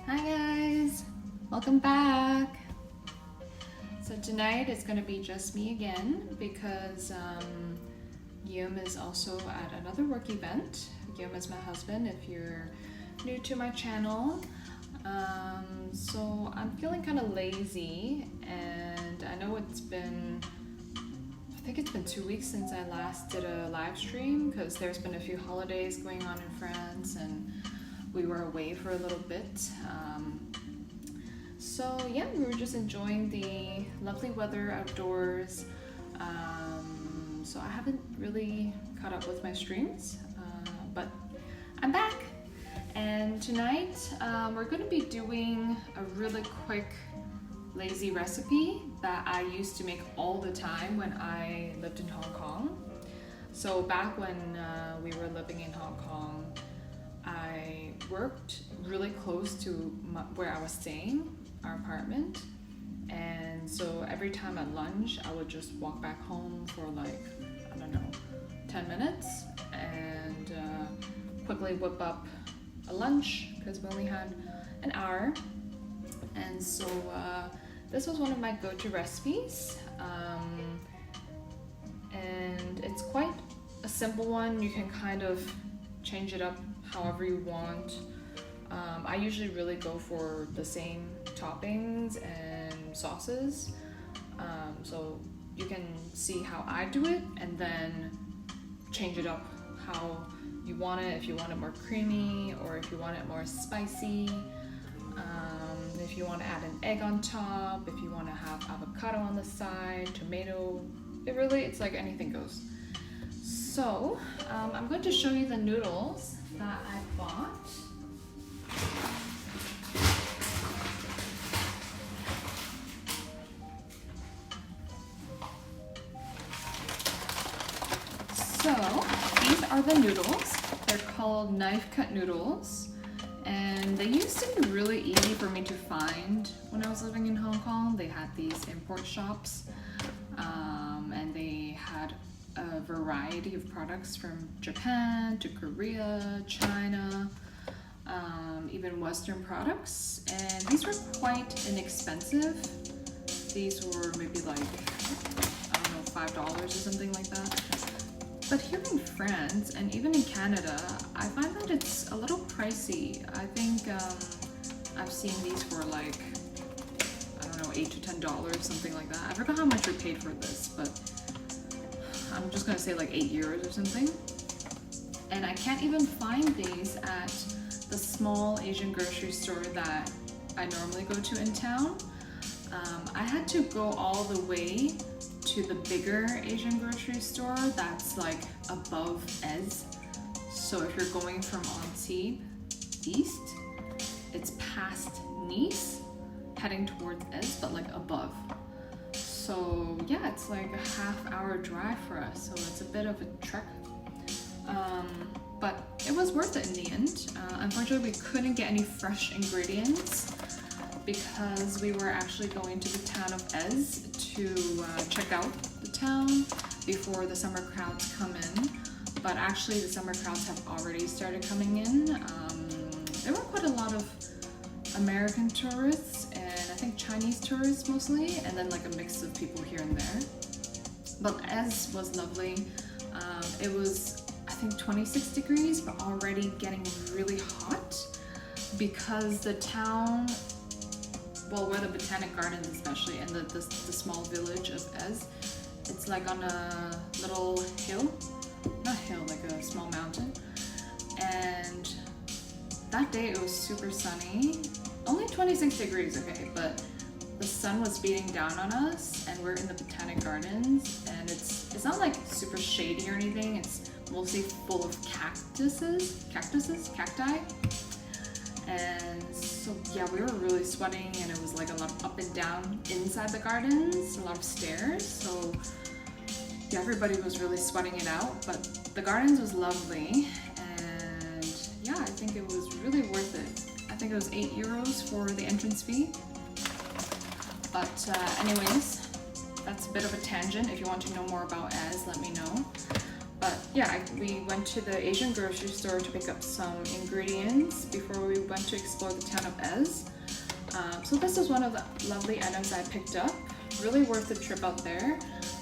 Hi guys, welcome back. So tonight it's gonna be just me again because Guillaume is also at another work event. Guillaume is my husband if you're new to my channel. So I'm feeling kind of lazy, and I know I think it's been 2 weeks since I last did a live stream because there's been a few holidays going on in France and we were away for a little bit. So yeah, we were just enjoying the lovely weather outdoors. So I haven't really caught up with my streams, but I'm back. And tonight we're going to be doing a really quick lazy recipe that I used to make all the time when I lived in Hong Kong. So back when we were living in Hong Kong, I worked really close to where I was staying, our apartment. And so every time at lunch, I would just walk back home for like, I don't know, 10 minutes and quickly whip up a lunch because we only had an hour. And so this was one of my go-to recipes. And it's quite a simple one. You can kind of change it up however you want. I usually really go for the same toppings and sauces. So you can see how I do it and then change it up how you want it, if you want it more creamy or if you want it more spicy. If you want to add an egg on top, if you want to have avocado on the side, tomato, it's like anything goes. So I'm going to show you the noodles that I bought. So these are the noodles. They're called knife cut noodles. And they used to be really easy for me to find when I was living in Hong Kong. They had these import shops, and they had a variety of products from Japan to Korea, China, even Western products. And these were quite inexpensive. These were maybe like, I don't know, $5 or something like that. But here in France and even in Canada, I find that it's a little pricey. I think I've seen these for like, I don't know, $8 to $10, something like that. I forgot how much we paid for this, but I'm just gonna say like €8 or something. And I can't even find these at the small Asian grocery store that I normally go to in town. I had to go all the way to the bigger Asian grocery store that's like above Ez. So if you're going from Antibes east, it's past Nice, heading towards Ez, but like above. So yeah, it's like a half-hour drive for us, so it's a bit of a trek. But it was worth it in the end. Unfortunately, we couldn't get any fresh ingredients because we were actually going to the town of Ez to check out the town before the summer crowds come in. But actually the summer crowds have already started coming in. There were quite a lot of American tourists and I think Chinese tourists mostly, and then like a mix of people here and there. But Ez was lovely. It was, I think, 26 degrees, but already getting really hot because the town, well, where the Botanic Gardens especially, and the small village of Ez, it's like on a little hill, not hill, like a small mountain. And that day it was super sunny, only 26 degrees, okay, but the sun was beating down on us, and we're in the Botanic Gardens, and it's not like super shady or anything. It's mostly full of cacti. And so yeah, we were really sweating, and it was like a lot of up and down inside the gardens, a lot of stairs. So yeah, everybody was really sweating it out, but the gardens was lovely. And yeah, I think it was really worth it. I think it was €8 for the entrance fee. But anyways, that's a bit of a tangent. If you want to know more about Ez, let me know. But But yeah, we went to the Asian grocery store to pick up some ingredients before we went to explore the town of Ez. So this is one of the lovely items I picked up. Really worth the trip out there.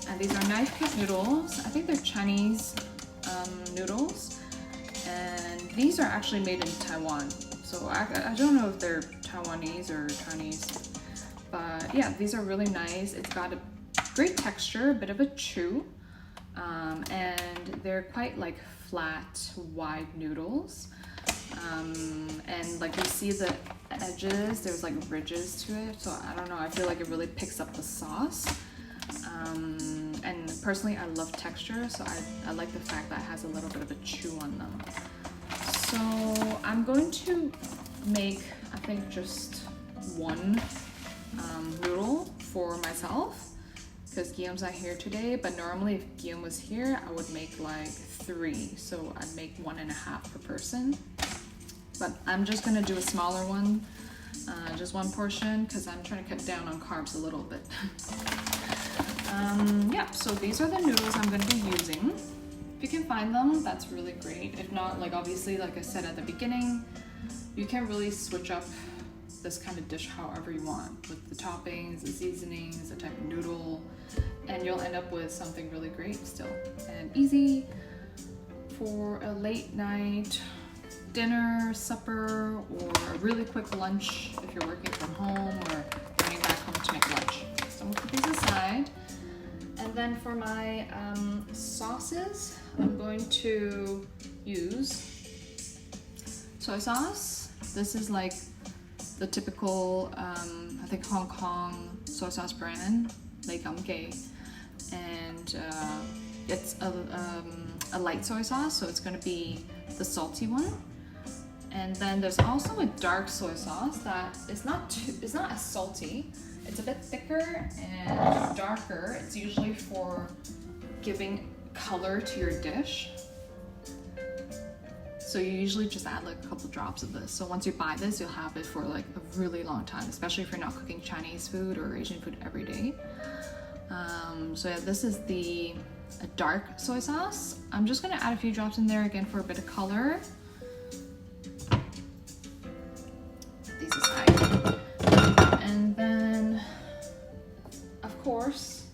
And these are knife cut noodles. I think they're Chinese noodles. And these are actually made in Taiwan. So I don't know if they're Taiwanese or Chinese. But yeah, these are really nice. It's got a great texture, a bit of a chew. And they're quite like flat, wide noodles. And like you see the edges, there's like ridges to it. So I don't know, I feel like it really picks up the sauce. And personally, I love texture, so I like the fact that it has a little bit of a chew on them. So I'm going to make, I think, just one noodle for myself, because Guillaume's not here today, but normally if Guillaume was here, I would make like 3, so I'd make 1.5 per person. But I'm just gonna do a smaller one, just one portion, because I'm trying to cut down on carbs a little bit. Yeah, so these are the noodles I'm gonna be using. If you can find them, that's really great. If not, like obviously, like I said at the beginning, you can really switch up this kind of dish however you want, with the toppings, the seasonings, the type of noodle, and you'll end up with something really great still. And easy for a late night dinner, supper, or a really quick lunch if you're working from home or running back home to make lunch. So I'm gonna put these aside. And then for my sauces, I'm going to use soy sauce. This is like the typical, I think Hong Kong soy sauce brand, Lei Gam Gei. And it's a light soy sauce, so it's gonna be the salty one. And then there's also a dark soy sauce that is not as salty. It's a bit thicker and darker. It's usually for giving color to your dish. So you usually just add like a couple drops of this. So once you buy this, you'll have it for like a really long time, especially if you're not cooking Chinese food or Asian food every day. So yeah, this is a dark soy sauce. I'm just gonna add a few drops in there again for a bit of color. These aside. And then, of course,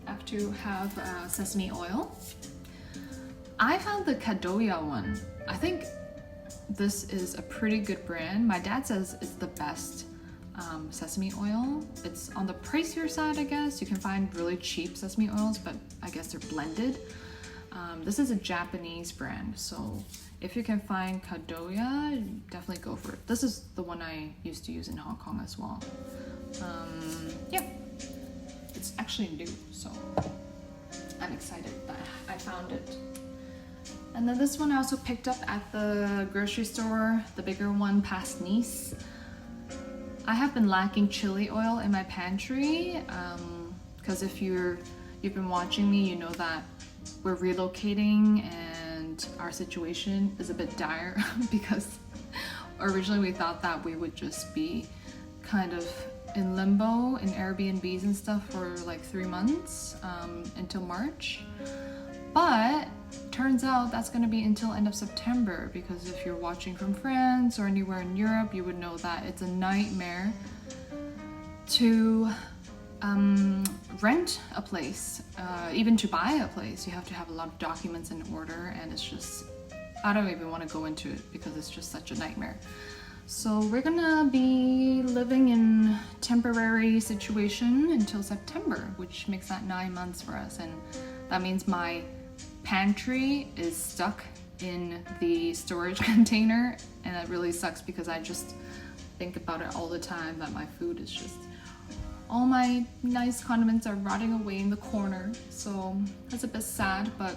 I have to have sesame oil. I found the Kadoya one. I think this is a pretty good brand. My dad says it's the best sesame oil. It's on the pricier side, I guess. You can find really cheap sesame oils, but I guess they're blended. This is a Japanese brand, so if you can find Kadoya, definitely go for it. This is the one I used to use in Hong Kong as well. Yeah, it's actually new, so I'm excited that I found it. And then this one I also picked up at the grocery store, the bigger one past Nice. I have been lacking chili oil in my pantry, because if you've been watching me, you know that we're relocating and our situation is a bit dire because originally we thought that we would just be kind of in limbo in Airbnbs and stuff for like 3 months until March. But turns out that's going to be until end of September, because if you're watching from France or anywhere in Europe, you would know that it's a nightmare to rent a place, even to buy a place. You have to have a lot of documents in order, and it's just, I don't even want to go into it because it's just such a nightmare. So we're gonna be living in temporary situation until September, which makes that 9 months for us, and that means my pantry is stuck in the storage container, and it really sucks because I just think about it all the time, that my food is just, all my nice condiments are rotting away in the corner. So that's a bit sad, but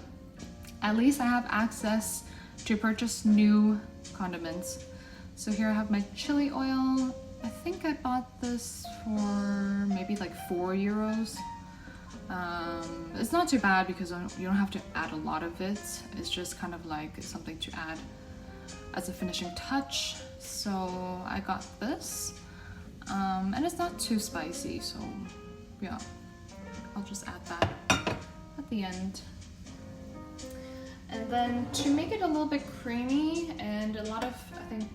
at least I have access to purchase new condiments. So here I have my chili oil. I think I bought this for maybe like €4. It's not too bad because you don't have to add a lot of it. It's just kind of like something to add as a finishing touch. So I got this, and it's not too spicy, so yeah, I'll just add that at the end. And then to make it a little bit creamy, and a lot of, I think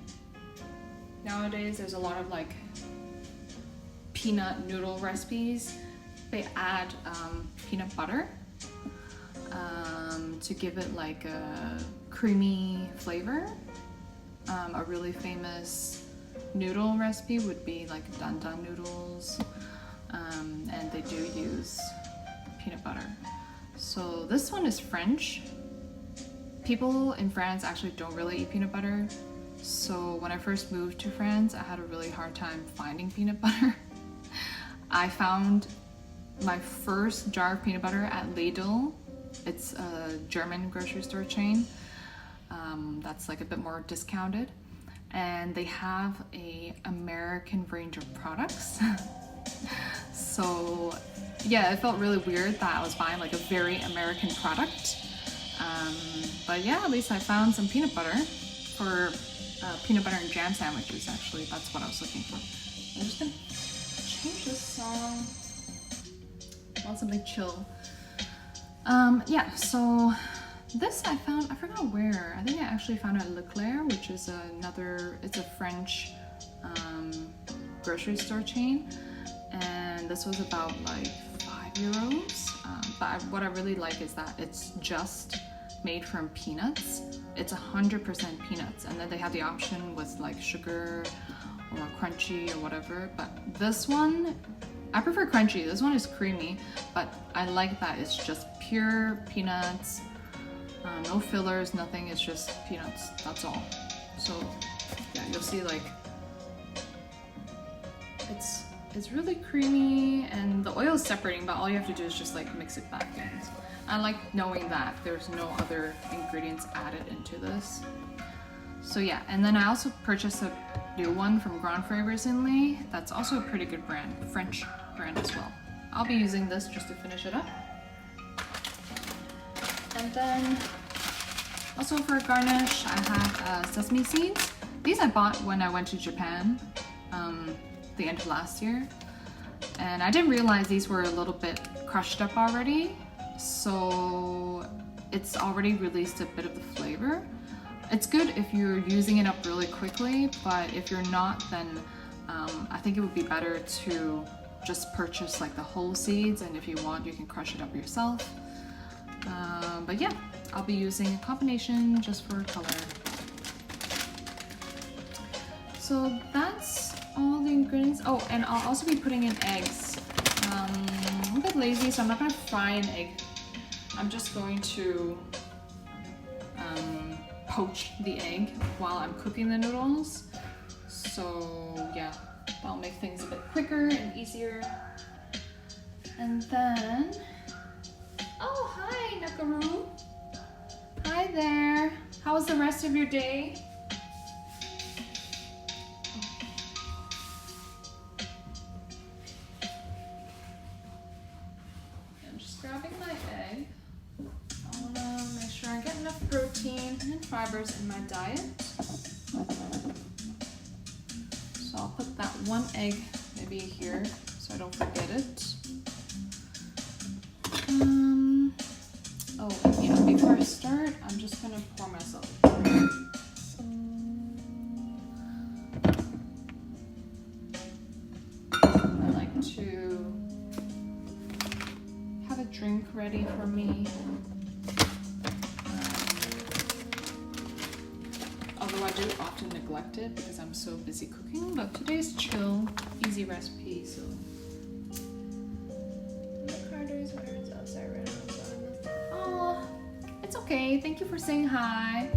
nowadays there's a lot of like peanut noodle recipes. They add peanut butter to give it like a creamy flavor. A really famous noodle recipe would be like dan dan noodles, and they do use peanut butter. So this one is French. People in France actually don't really eat peanut butter. So when I first moved to France, I had a really hard time finding peanut butter. I found my first jar of peanut butter at Lidl. It's a German grocery store chain that's like a bit more discounted. And they have a American range of products. So yeah, it felt really weird that I was buying like a very American product. But yeah, at least I found some peanut butter for peanut butter and jam sandwiches. Actually, that's what I was looking for. I'm just gonna change this song. I want something chill. Yeah, so this I found, I forgot where. I think I actually found it at Leclerc, which is it's a French grocery store chain. And this was about like €5. But what I really like is that it's just made from peanuts. It's 100% peanuts, and then they have the option with like sugar or crunchy or whatever. But this one, I prefer crunchy. This one is creamy, but I like that it's just pure peanuts, no fillers, nothing. It's just peanuts. That's all. So yeah, you'll see like it's really creamy, and the oil is separating, but all you have to do is just like mix it back in. I like knowing that there's no other ingredients added into this. So yeah, and then I also purchased a new one from Grand Frère recently. That's also a pretty good brand, French brand as well. I'll be using this just to finish it up. And then also for garnish, I have sesame seeds. These I bought when I went to Japan the end of last year. And I didn't realize these were a little bit crushed up already. So it's already released a bit of the flavor. It's good if you're using it up really quickly, but if you're not, then I think it would be better to just purchase like the whole seeds, and if you want, you can crush it up yourself. But yeah, I'll be using a combination just for color. So that's all the ingredients. Oh, and I'll also be putting in eggs. I'm a bit lazy, so I'm not gonna fry an egg. I'm just going to poach the egg while I'm cooking the noodles. So yeah, that'll make things a bit quicker and easier. And then, oh hi Nakaru. Hi there. How was the rest of your day? I'm just grabbing my egg. I wanna make sure I get enough protein and fibers in my diet. So I'll put that one egg maybe here so I don't forget it. Oh yeah, before I start, I'm just gonna pour myself a drink. I like to have a drink ready for me. Although I do often neglect it because I'm so busy cooking, but today's chill, easy recipe, so. Carter's wearing it's outside right now, so oh, it's okay. Thank you for saying hi.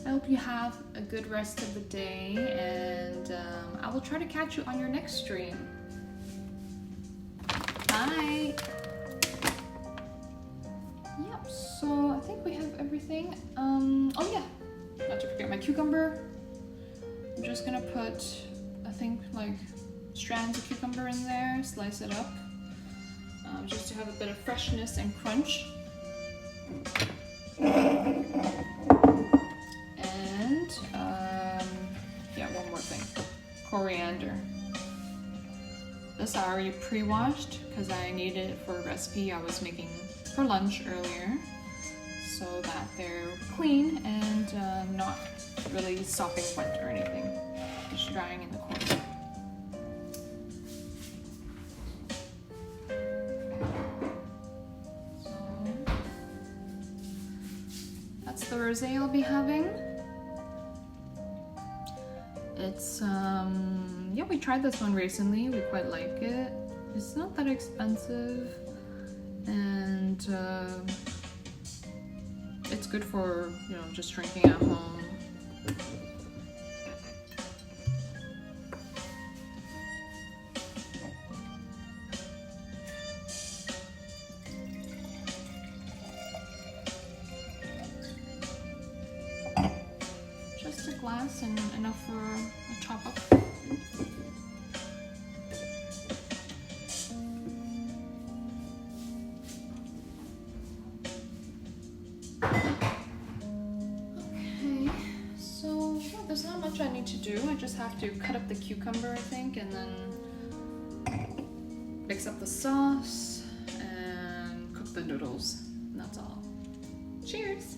I hope you have a good rest of the day, and I will try to catch you on your next stream. Bye. Yep, so I think we have everything. Oh yeah. Not to forget my cucumber. I'm just gonna put, I think, like strands of cucumber in there, slice it up, just to have a bit of freshness and crunch. And yeah, one more thing, coriander. This I already pre-washed because I needed it for a recipe I was making for lunch earlier. So so that they're clean and not really sopping wet or anything. Just drying in the corner. So that's the rosé I'll be having. It's yeah, we tried this one recently. We quite like it. It's not that expensive, and it's good for, you know, just drinking at home. Just a glass and enough for a chop up. There's not much I need to do. I just have to cut up the cucumber, I think, and then mix up the sauce and cook the noodles. And that's all. Cheers!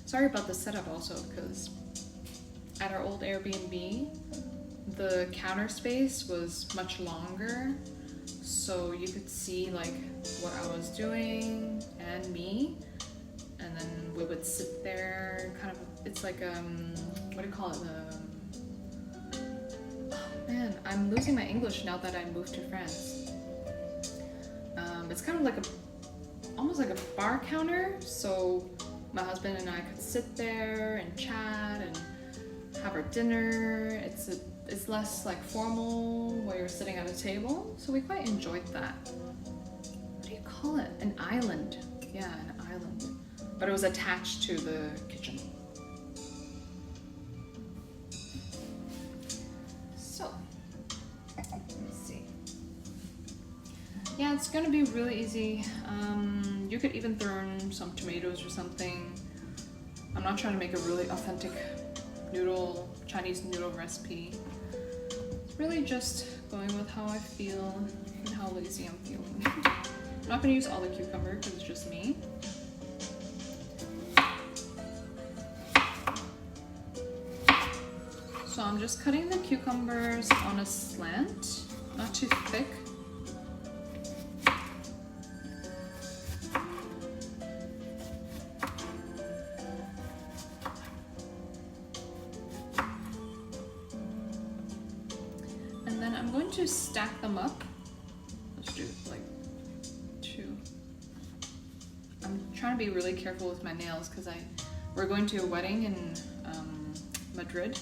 Sorry about the setup also, because at our old Airbnb, the counter space was much longer, so you could see like what I was doing and me, and then we would sit there kind of, it's like what do you call it, oh man, I'm losing my English now that I moved to France. It's kind of like almost like a bar counter, so my husband and I could sit there and chat and have our dinner. It's less like formal where you're sitting at a table, so we quite enjoyed that. What do you call it? An island. Yeah, an island. But it was attached to the kitchen. So, let me see. Yeah, it's gonna be really easy. You could even throw in some tomatoes or something. I'm not trying to make a really authentic Chinese noodle recipe. It's really just going with how I feel and how lazy I'm feeling. I'm not gonna use all the cucumber because it's just me. So I'm just cutting the cucumbers on a slant, not too thick. And then I'm going to stack them up. Let's do like 2. I'm trying to be really careful with my nails because we're going to a wedding in Madrid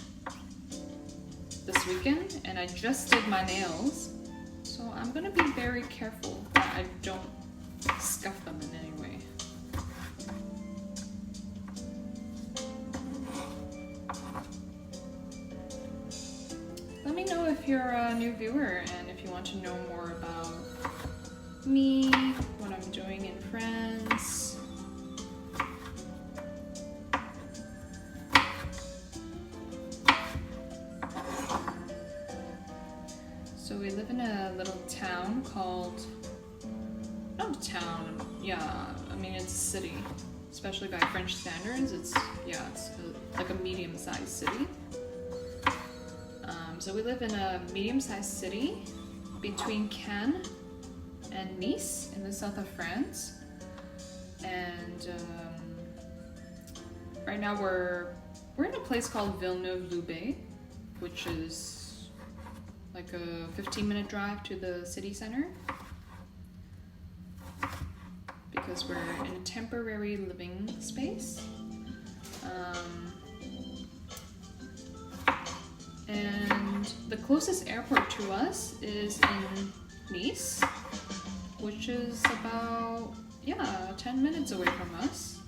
this weekend, and I just did my nails, so I'm gonna be very careful that I don't scuff them in any way. Let me know if you're a new viewer and if you want to know more about me, what I'm doing in France. So we live in a little town called, not a town, yeah, I mean it's a city, especially by French standards. It's like a medium-sized city. So we live in a medium-sized city between Cannes and Nice in the south of France. And right now we're in a place called Villeneuve-Loubet, which is like a 15-minute drive to the city center, because we're in a temporary living space. And the closest airport to us is in Nice, which is about 10 minutes away from us.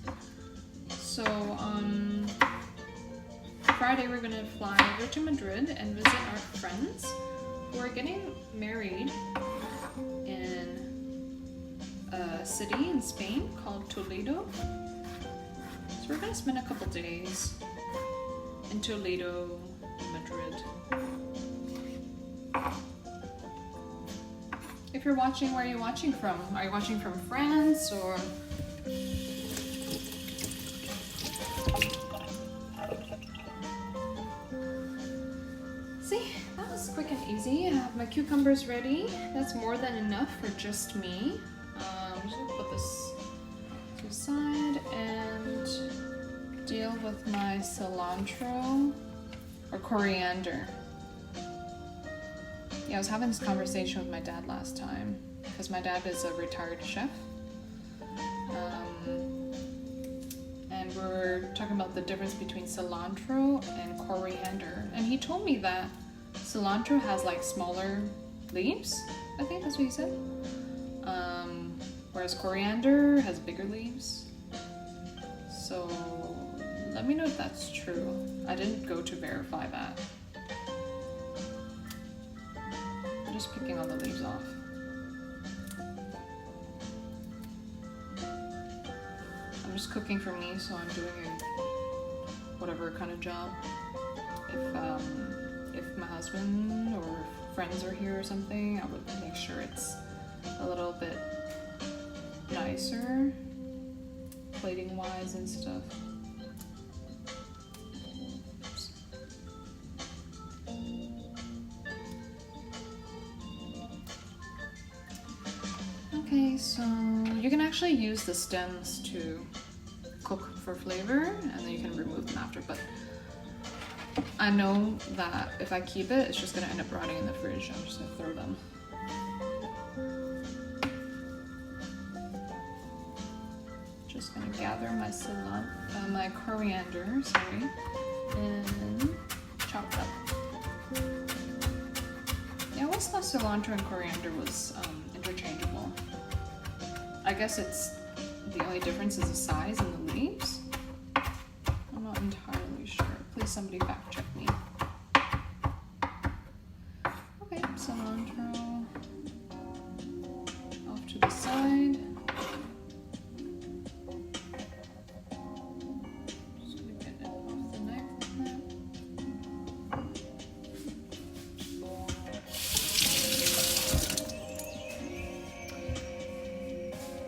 So on Friday we're gonna fly over to Madrid and visit our friends who are getting married in a city in Spain called Toledo. So we're gonna spend a couple days in Toledo, Madrid. If you're watching, where are you watching from? Are you watching from France or? See, that was quick and easy. I have my cucumbers ready. That's more than enough for just me. I'm just gonna put this to the side and deal with my cilantro or coriander. Yeah, I was having this conversation with my dad last time because my dad is a retired chef. And we were talking about the difference between cilantro and coriander. And he told me that cilantro has like smaller leaves. I think that's what he said. Whereas coriander has bigger leaves. So let me know if that's true. I didn't go to verify that. I'm just picking all the leaves off. I'm just cooking for me, so I'm doing a whatever kind of job. If my husband or friends are here or something, I would make sure it's a little bit nicer, plating wise and stuff. Oops. Okay, so you can actually use the stems to cook for flavor, and then you can remove them after, but I know that if I keep it, it's just gonna end up rotting in the fridge. I'm just gonna throw them. Just gonna gather my my coriander, and chop it up. Yeah, I always thought cilantro and coriander was interchangeable. I guess it's the only difference is the size and the leaves. I'm not entirely sure. Please somebody fact check me. Okay, cilantro off to the side. Just gonna get it off the knife like that.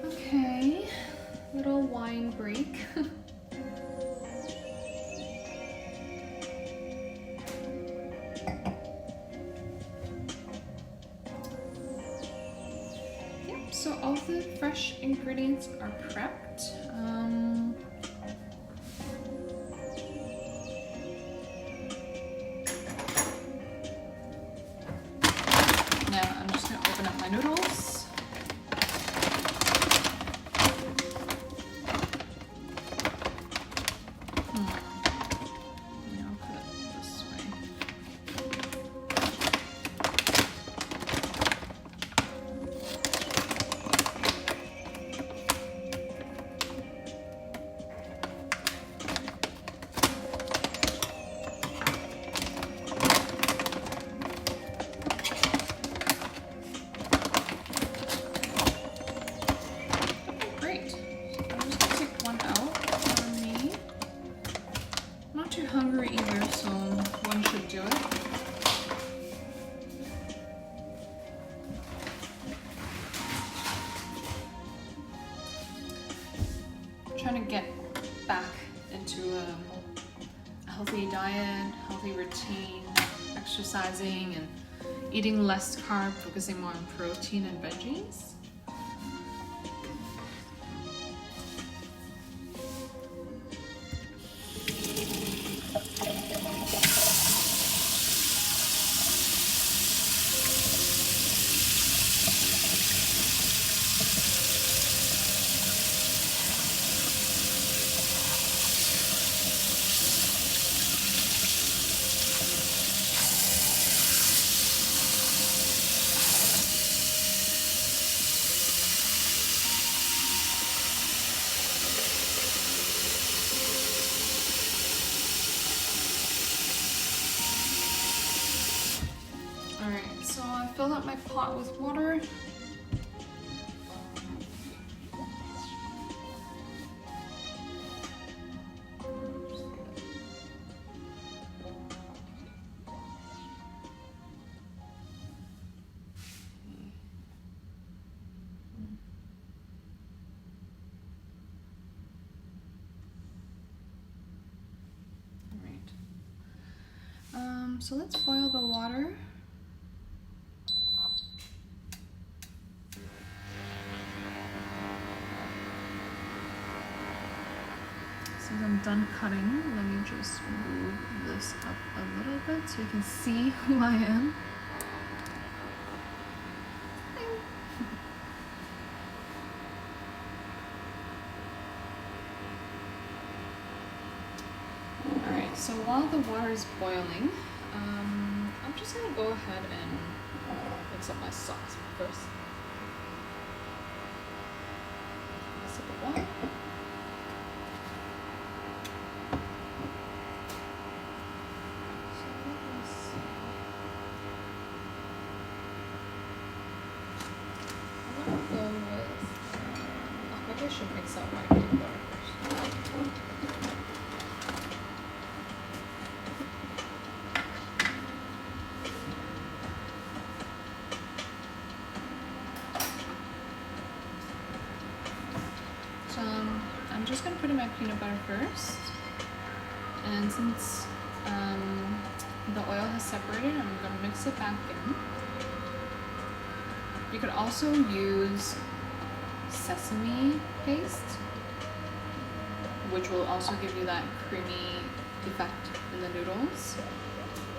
Okay, little wine break. So all the fresh ingredients are prepped. Now I'm just gonna open up my noodles. Yeah, I'll put it this way. Hungry either, so one should do it. I'm trying to get back into a healthy diet, healthy routine, exercising and eating less carb, focusing more on protein and veggies. Alright, so I filled up my pot with water. So let's boil the water. Since I'm done cutting, let me just move this up a little bit so you can see who I am. Alright, so while the water is boiling, I'm just gonna go ahead and mix up my sauce first. A sip of water. Maybe I should mix up my peanut butter first. So I'm just going to put in my peanut butter first. And since the oil has separated, I'm going to mix it back in. You could also use sesame paste, which will also give you that creamy effect in the noodles.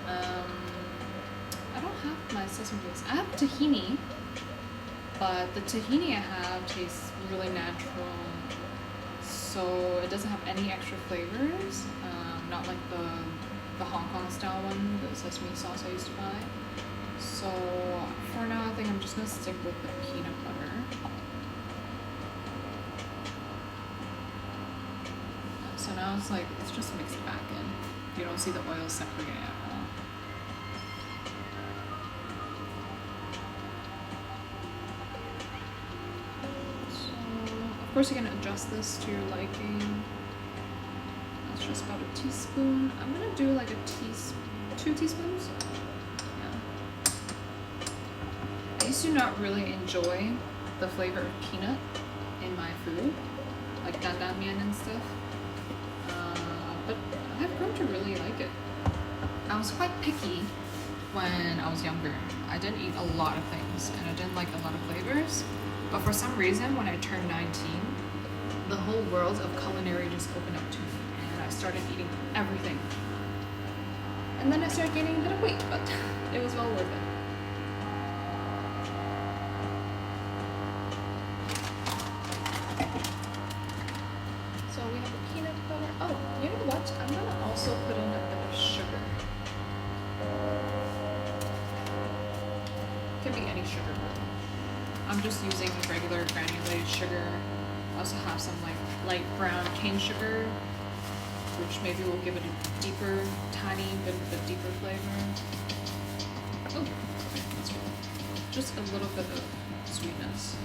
I don't have my sesame paste. I have tahini, but the tahini I have tastes really natural, so it doesn't have any extra flavors, not like the Hong Kong style one, the sesame sauce I used to buy. So for now, I think I'm just gonna stick with the peanut butter. So now it's like, it's just mixed back in. You don't see the oil separating at all. So, of course you can adjust this to your liking. That's just about a teaspoon. I'm gonna do like 2 teaspoons. I used to not really enjoy the flavor of peanut in my food, like dandan mian and stuff. But I've grown to really like it. I was quite picky when I was younger. I didn't eat a lot of things and I didn't like a lot of flavors. But for some reason, when I turned 19, the whole world of culinary just opened up to me and I started eating everything. And then I started gaining a bit of weight, but it was well worth it. So we have the peanut butter. Oh, you know what? I'm gonna also put in a bit of sugar. Could be any sugar. I'm just using regular granulated sugar. I also have some like light brown cane sugar, which maybe will give it a deeper, tiny bit of a deeper flavor. Oh, that's good. Just a little bit of sweetness.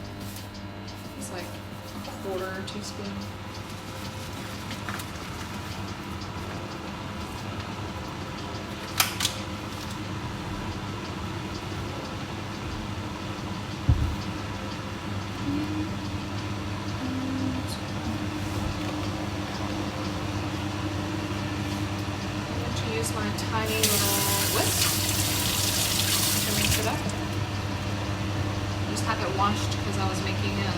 It's like a 1/4 teaspoon. My tiny little whisk to mix it up. Just have it washed because I was making a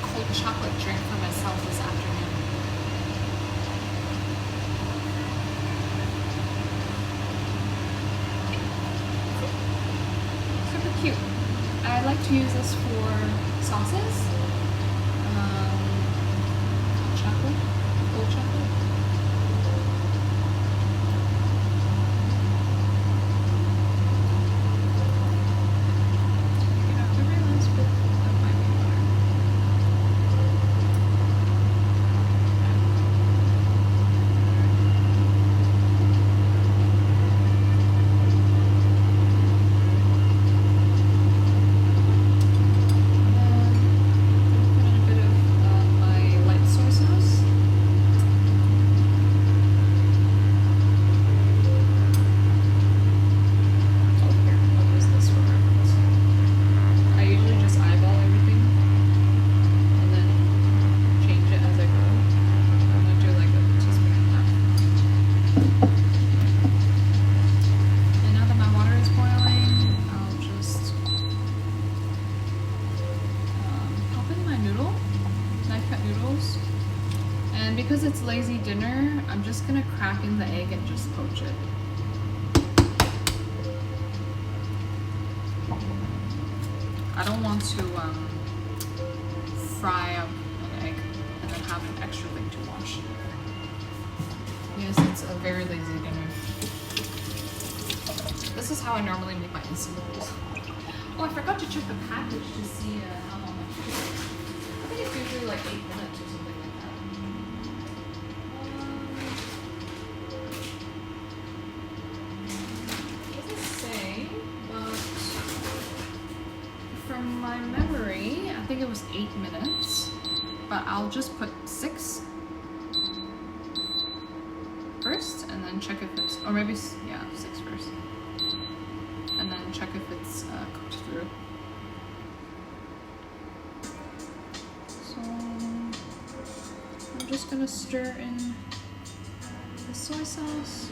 cold chocolate drink for myself this afternoon. Super cute. I like to use this for sauces. Hot chocolate, cold chocolate. And because it's lazy dinner, I'm just gonna crack in the egg and just poach it. I don't want to fry up an egg and then have an extra thing to wash. Yes, it's a very lazy dinner. This is how I normally make my instant noodles. Oh, I forgot to check the package to see how long it is. I think it's usually like 8 minutes or something like that. It doesn't say, but from my memory, I think it was 8 minutes. But I'll just put 6 first, and then check if it's, or maybe, yeah, 6 first. And then check if it's cooked through. So I'm just gonna stir in the soy sauce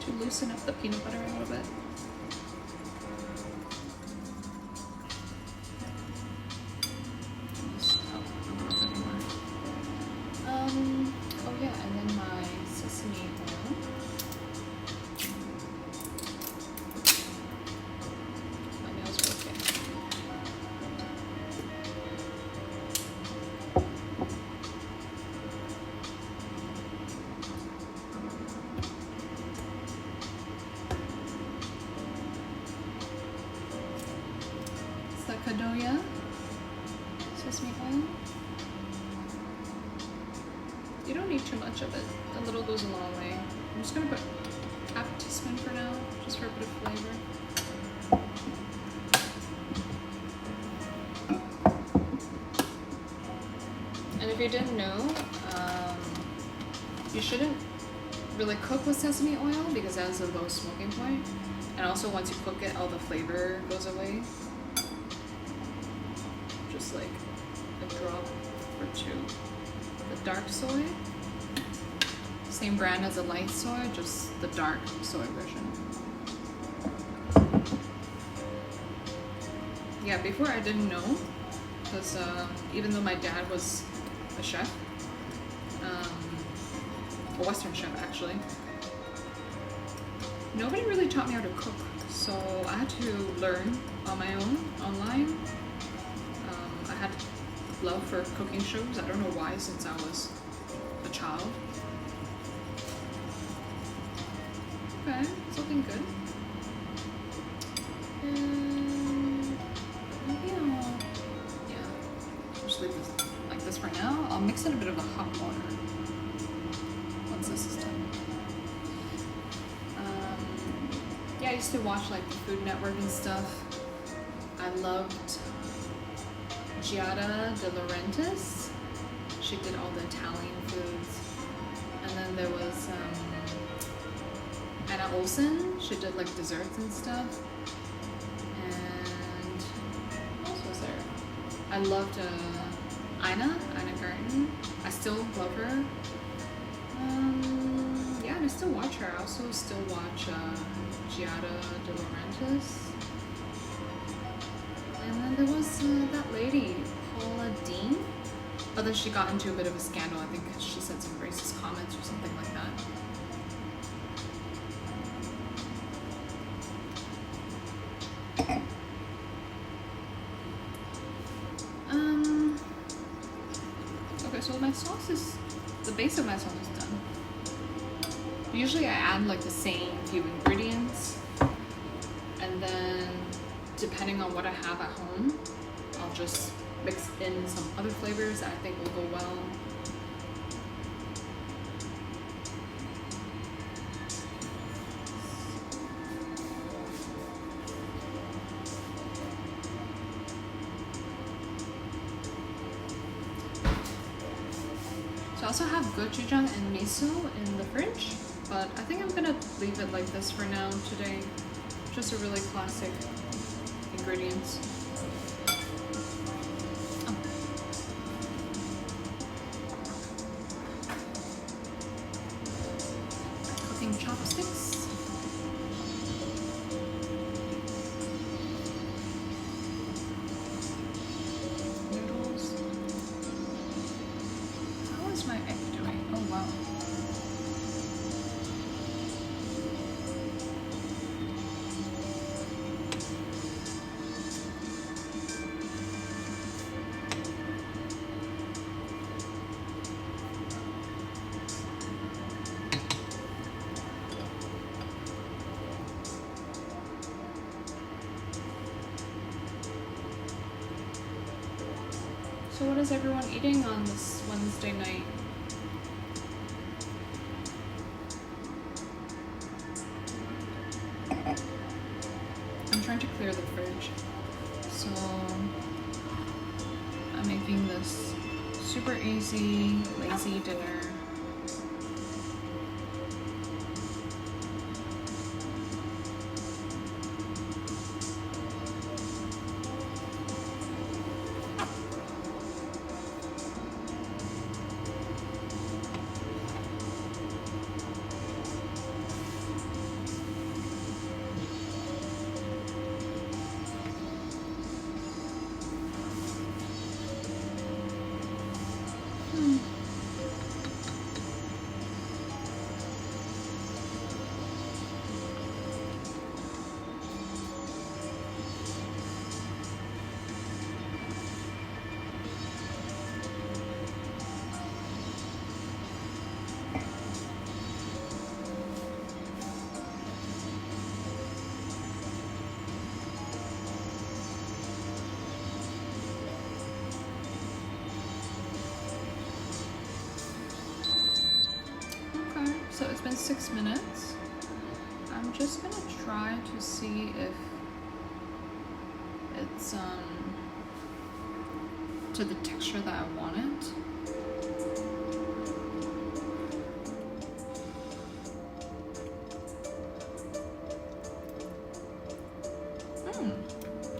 to loosen up the peanut butter a little bit. Oh yeah, and then my sesame oil. My nails are okay. Sacadoya sesame oil. You don't need too much of it. A little goes a long way. I'm just gonna put half a teaspoon for now, just for a bit of flavor. And if you didn't know, you shouldn't really cook with sesame oil because that has a low smoking point. And also once you cook it, all the flavor goes away. Just like a drop or two. The dark soy, same brand as the light soy, just the dark soy version. Yeah, before I didn't know, because even though my dad was a chef, a Western chef actually, nobody really taught me how to cook, so I had to learn on my own, online. I had love for cooking shows. I don't know why, since I was a child. Okay, it's looking good. And maybe I'll just leave this like this for now. I'll mix in a bit of the hot water once this is done. Yeah, I used to watch like the Food Network and stuff. I loved Giada De Laurentiis. She did all the Italian foods. And then there was Anna Olsen. She did like desserts and stuff. And what else was there? I loved Ina Garten. I still love her. Yeah, and I still watch her. I also still watch Giada De Laurentiis. And then there was that lady, Paula Dean. But then she got into a bit of a scandal. I think she said some racist comments or something like that. Okay, so my sauce is, the base of my sauce is done. Usually I add like the same few ingredients, and then depending on what I have at home, I'll just mix in some other flavors that I think will go well. So I also have gochujang and miso in the fridge, but I think I'm gonna leave it like this for now today. Just a really classic ingredients. Oh. Cooking chopsticks. Noodles. So what is everyone eating on this Wednesday night? I'm trying to clear the fridge. So I'm making this super easy, lazy dinner. So it's been 6 minutes. I'm just gonna try to see if it's to the texture that I want it.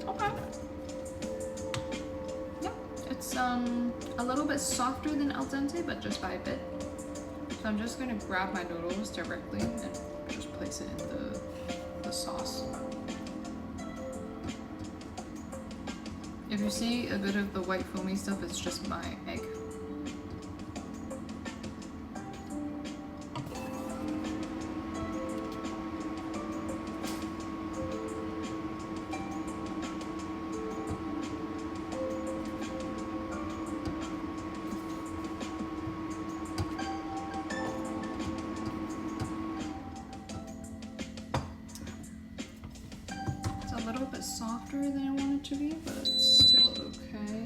Okay. Yep, it's a little bit softer than al dente, but just by a bit. So I'm just gonna grab my noodles directly and just place it in the sauce. If you see a bit of the white foamy stuff, it's just my egg. A little bit softer than I want it to be, but it's still okay.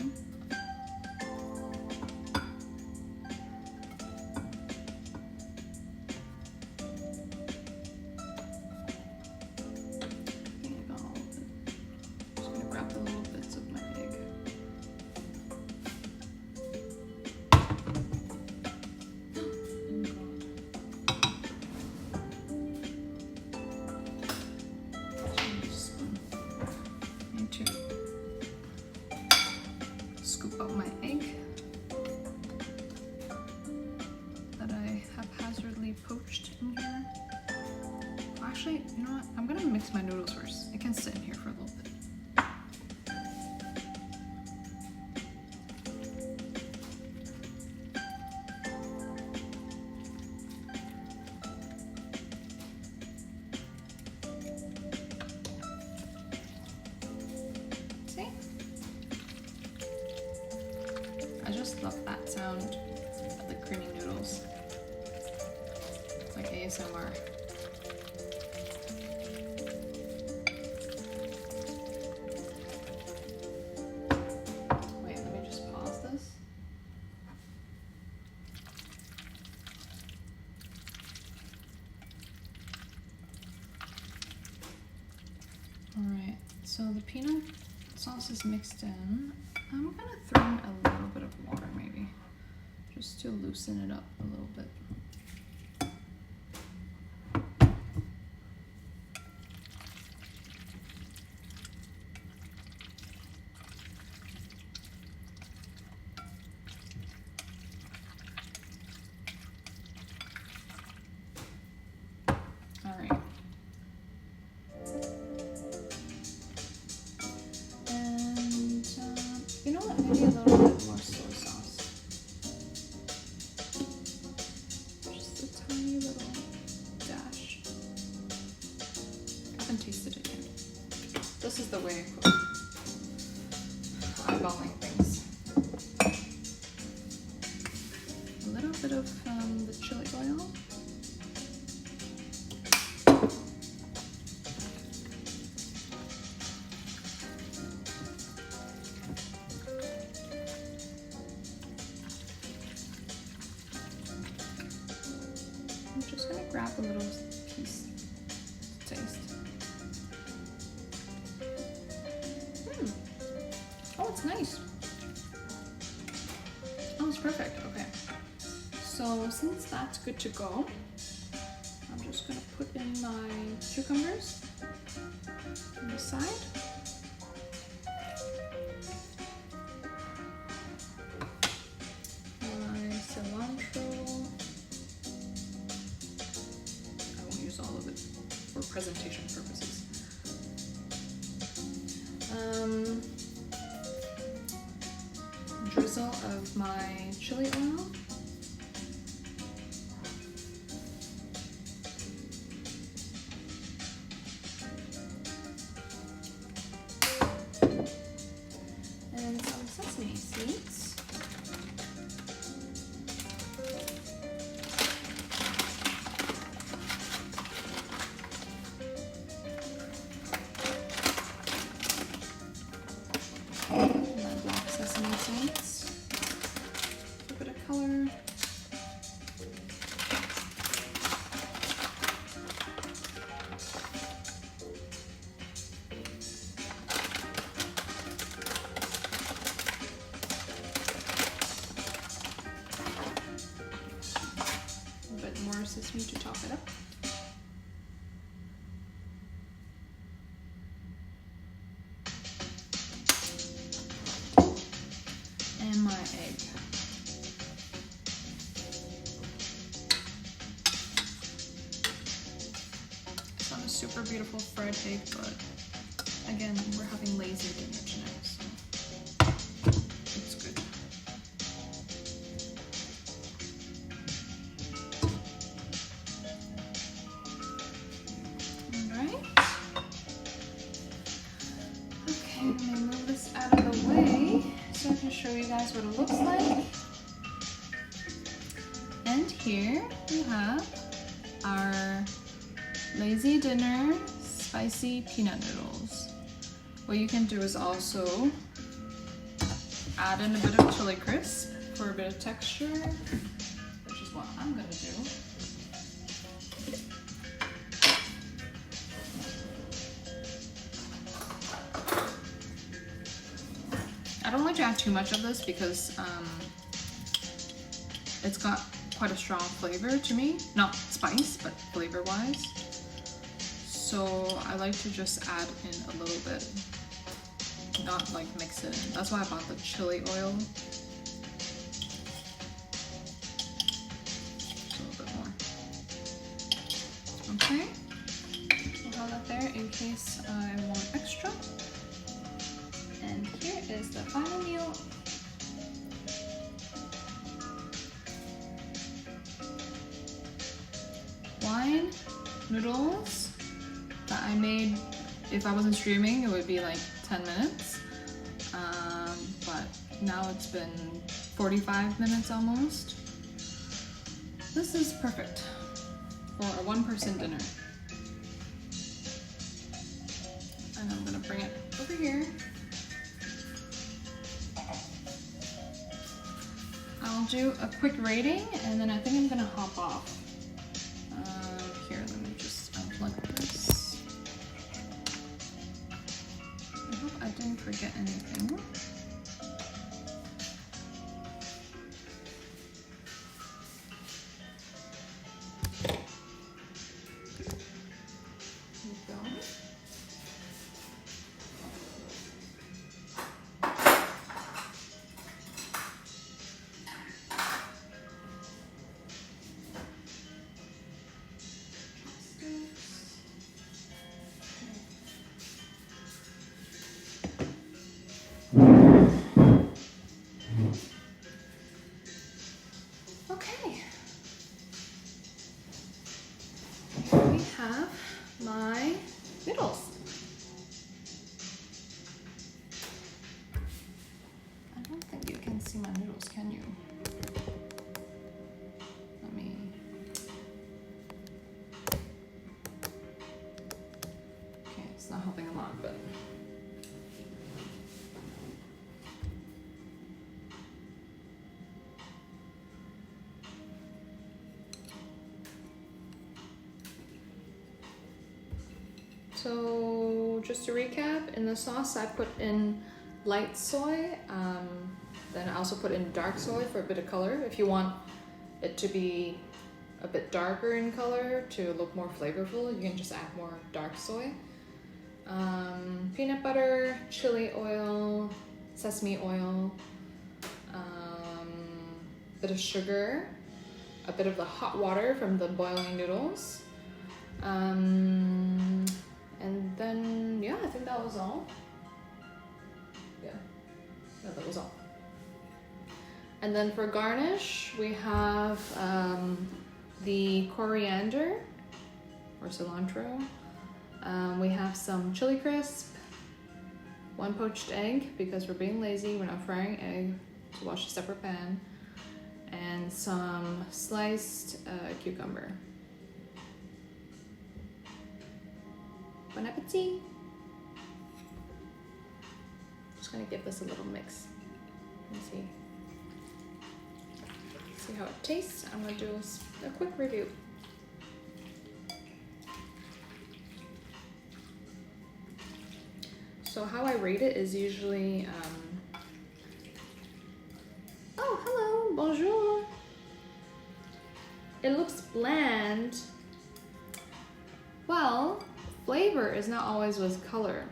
Maybe about all of it. Just gonna grab the little bits of my egg. Scoop out my egg that I haphazardly poached in here. Actually, you know what? I'm gonna mix my noodles first. It can sit in here for a little bit. I just love that sound of the creamy noodles. It's like ASMR. Wait, let me just pause this. Alright, so the peanut sauce is mixed in. I'm gonna throw in a little bit of water maybe, just to loosen it up a little bit. All right. You know what? Maybe a little bit more soy sauce. Just a tiny little dash. I haven't tasted it yet. This is the way I cook. Eyeballing things. A little bit of the chili oil. grab a little piece to taste. Oh, it's nice. Oh, it's perfect. Okay. So since that's good to go, I'm just gonna put in my cucumbers on the side. My cilantro. I won't use all of it for presentation purposes. Drizzle of my chili oil. And some sesame seeds. My black sesame seeds. A bit of color. A bit more sesame to top it up. And my egg. It's not a super beautiful fried egg, but again, we're having lazy dinner tonight, so it's good. Alright. Okay, I'm gonna move this out of the way so I can show you guys what it looks like. And here we have our lazy dinner spicy peanut noodles. What you can do is also add in a bit of chili crisp for a bit of texture, which is what I'm gonna do. I don't like to add too much of this because it's got quite a strong flavor to me. Not spice, but flavor-wise. So I like to just add in a little bit, not like mix it in. That's why I bought the chili oil. Just a little bit more. Okay, I'll have that there in case I want extra. And here is the final meal. Wine, noodles that I made. If I wasn't streaming, it would be like 10 minutes. But now it's been 45 minutes almost. This is perfect for a one-person dinner. And I'm gonna bring it over here. I'll do a quick rating and then I think I'm gonna hop off. Here, let me just unplug this. I hope I didn't forget anything. Here we go. So just to recap, in the sauce I put in light soy, then I also put in dark soy for a bit of color. If you want it to be a bit darker in color to look more flavorful, you can just add more dark soy. Peanut butter, chili oil, sesame oil, bit of sugar, a bit of the hot water from the boiling noodles, and then yeah, I think that was all. Yeah, that was all. And then for garnish, we have the coriander or cilantro. We have some chili crisp, 1 poached egg because we're being lazy, we're not frying egg, to wash a separate pan, and some sliced cucumber. Bon appetit! Just gonna give this a little mix and see how it tastes. I'm gonna do a quick review. So how I rate it is usually, oh, hello, bonjour. It looks bland. Well, flavor is not always with color.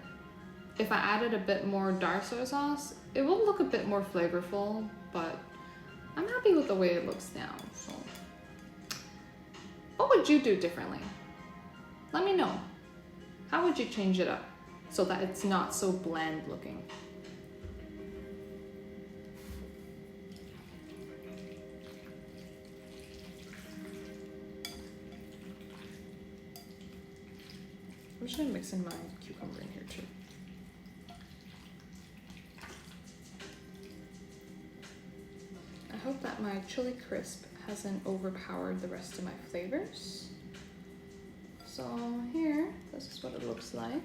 If I added a bit more dark soy sauce, it will look a bit more flavorful, but I'm happy with the way it looks now. So, what would you do differently? Let me know. How would you change it up so that it's not so bland looking? I'm just gonna mix in my cucumber in here too. I hope that my chili crisp hasn't overpowered the rest of my flavors. So here, this is what it looks like.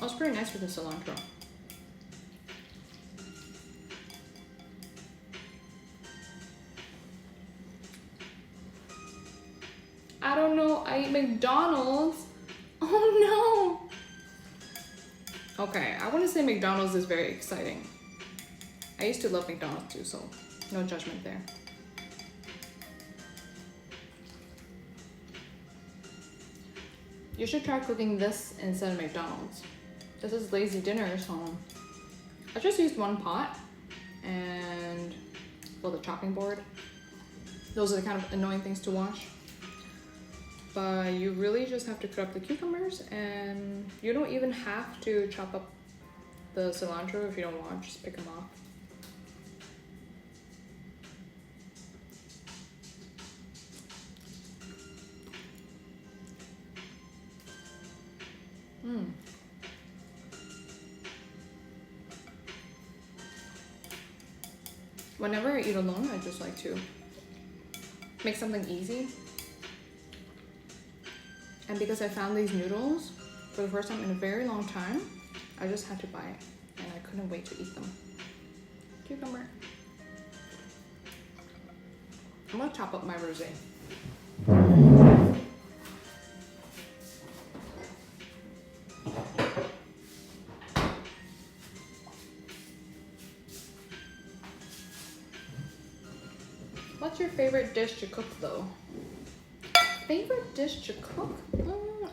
Oh, it's pretty nice with the cilantro. I don't know, I eat McDonald's. Oh no! Okay, I wouldn't say McDonald's is very exciting. I used to love McDonald's too, so no judgment there. You should try cooking this instead of McDonald's. This is lazy dinner, so I just used 1 pot and the chopping board. Those are the kind of annoying things to wash. But you really just have to cut up the cucumbers, and you don't even have to chop up the cilantro if you don't want, just pick them off. Whenever I eat alone, I just like to make something easy. And because I found these noodles for the first time in a very long time, I just had to buy it, and I couldn't wait to eat them. Cucumber. I'm gonna chop up my rosé. What's your favorite dish to cook though? Favorite dish to cook?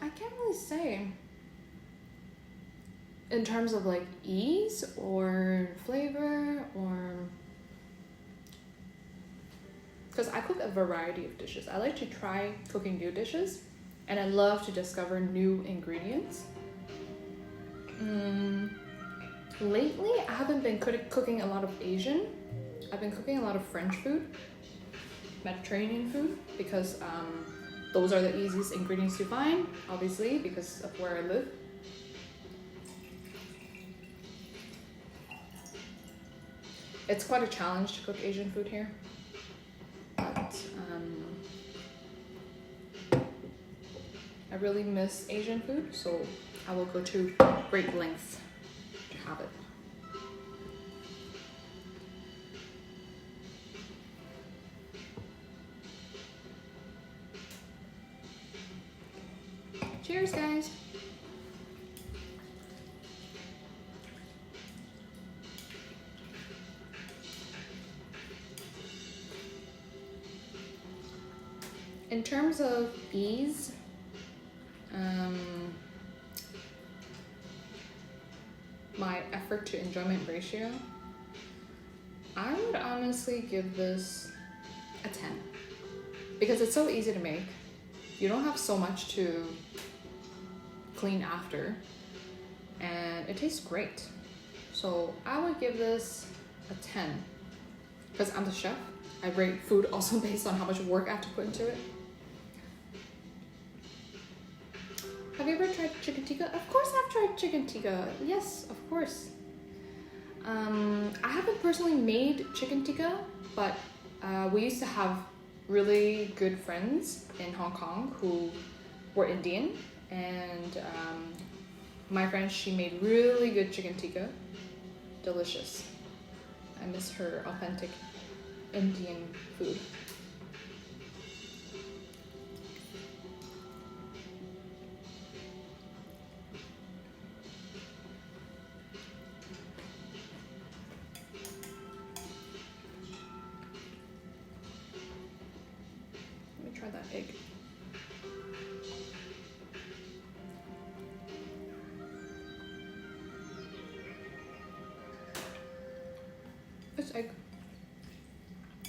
I can't really say. In terms of like ease or flavor or... Because I cook a variety of dishes. I like to try cooking new dishes, and I love to discover new ingredients. Lately, I haven't been cooking a lot of Asian. I've been cooking a lot of French food, Mediterranean food, because those are the easiest ingredients to find, obviously, because of where I live. It's quite a challenge to cook Asian food here, but I really miss Asian food, so I will go to great lengths to have it. Cheers, guys. In terms of ease, my effort to enjoyment ratio, I would honestly give this a 10 because it's so easy to make. You don't have so much to clean after, and it tastes great. So I would give this a 10 because I'm the chef. I rate food also based on how much work I have to put into it. Have you ever tried chicken tikka? Of course I've tried chicken tikka. Yes, of course. I haven't personally made chicken tikka, but we used to have really good friends in Hong Kong who were Indian, and my friend, she made really good chicken tikka. Delicious. I miss her authentic Indian food. Let me try that egg. It's egg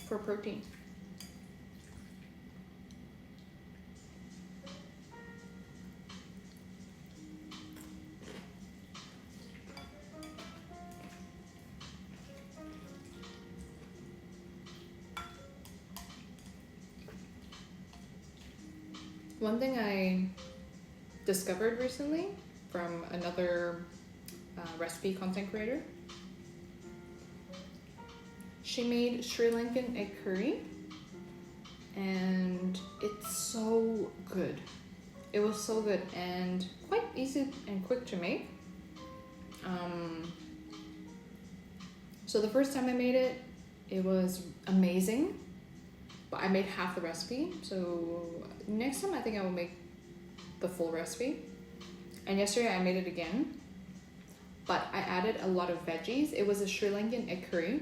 for protein. One thing I discovered recently from another recipe content creator, she made Sri Lankan egg curry, and it's so good. It was so good and quite easy and quick to make. So the first time I made it, it was amazing, but I made half the recipe. So next time I think I will make the full recipe. And yesterday I made it again, but I added a lot of veggies. It was a Sri Lankan egg curry,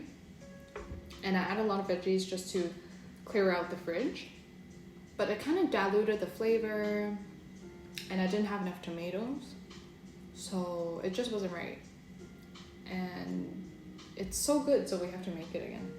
and I added a lot of veggies just to clear out the fridge. But it kind of diluted the flavor, and I didn't have enough tomatoes, so it just wasn't right. And it's so good, so we have to make it again.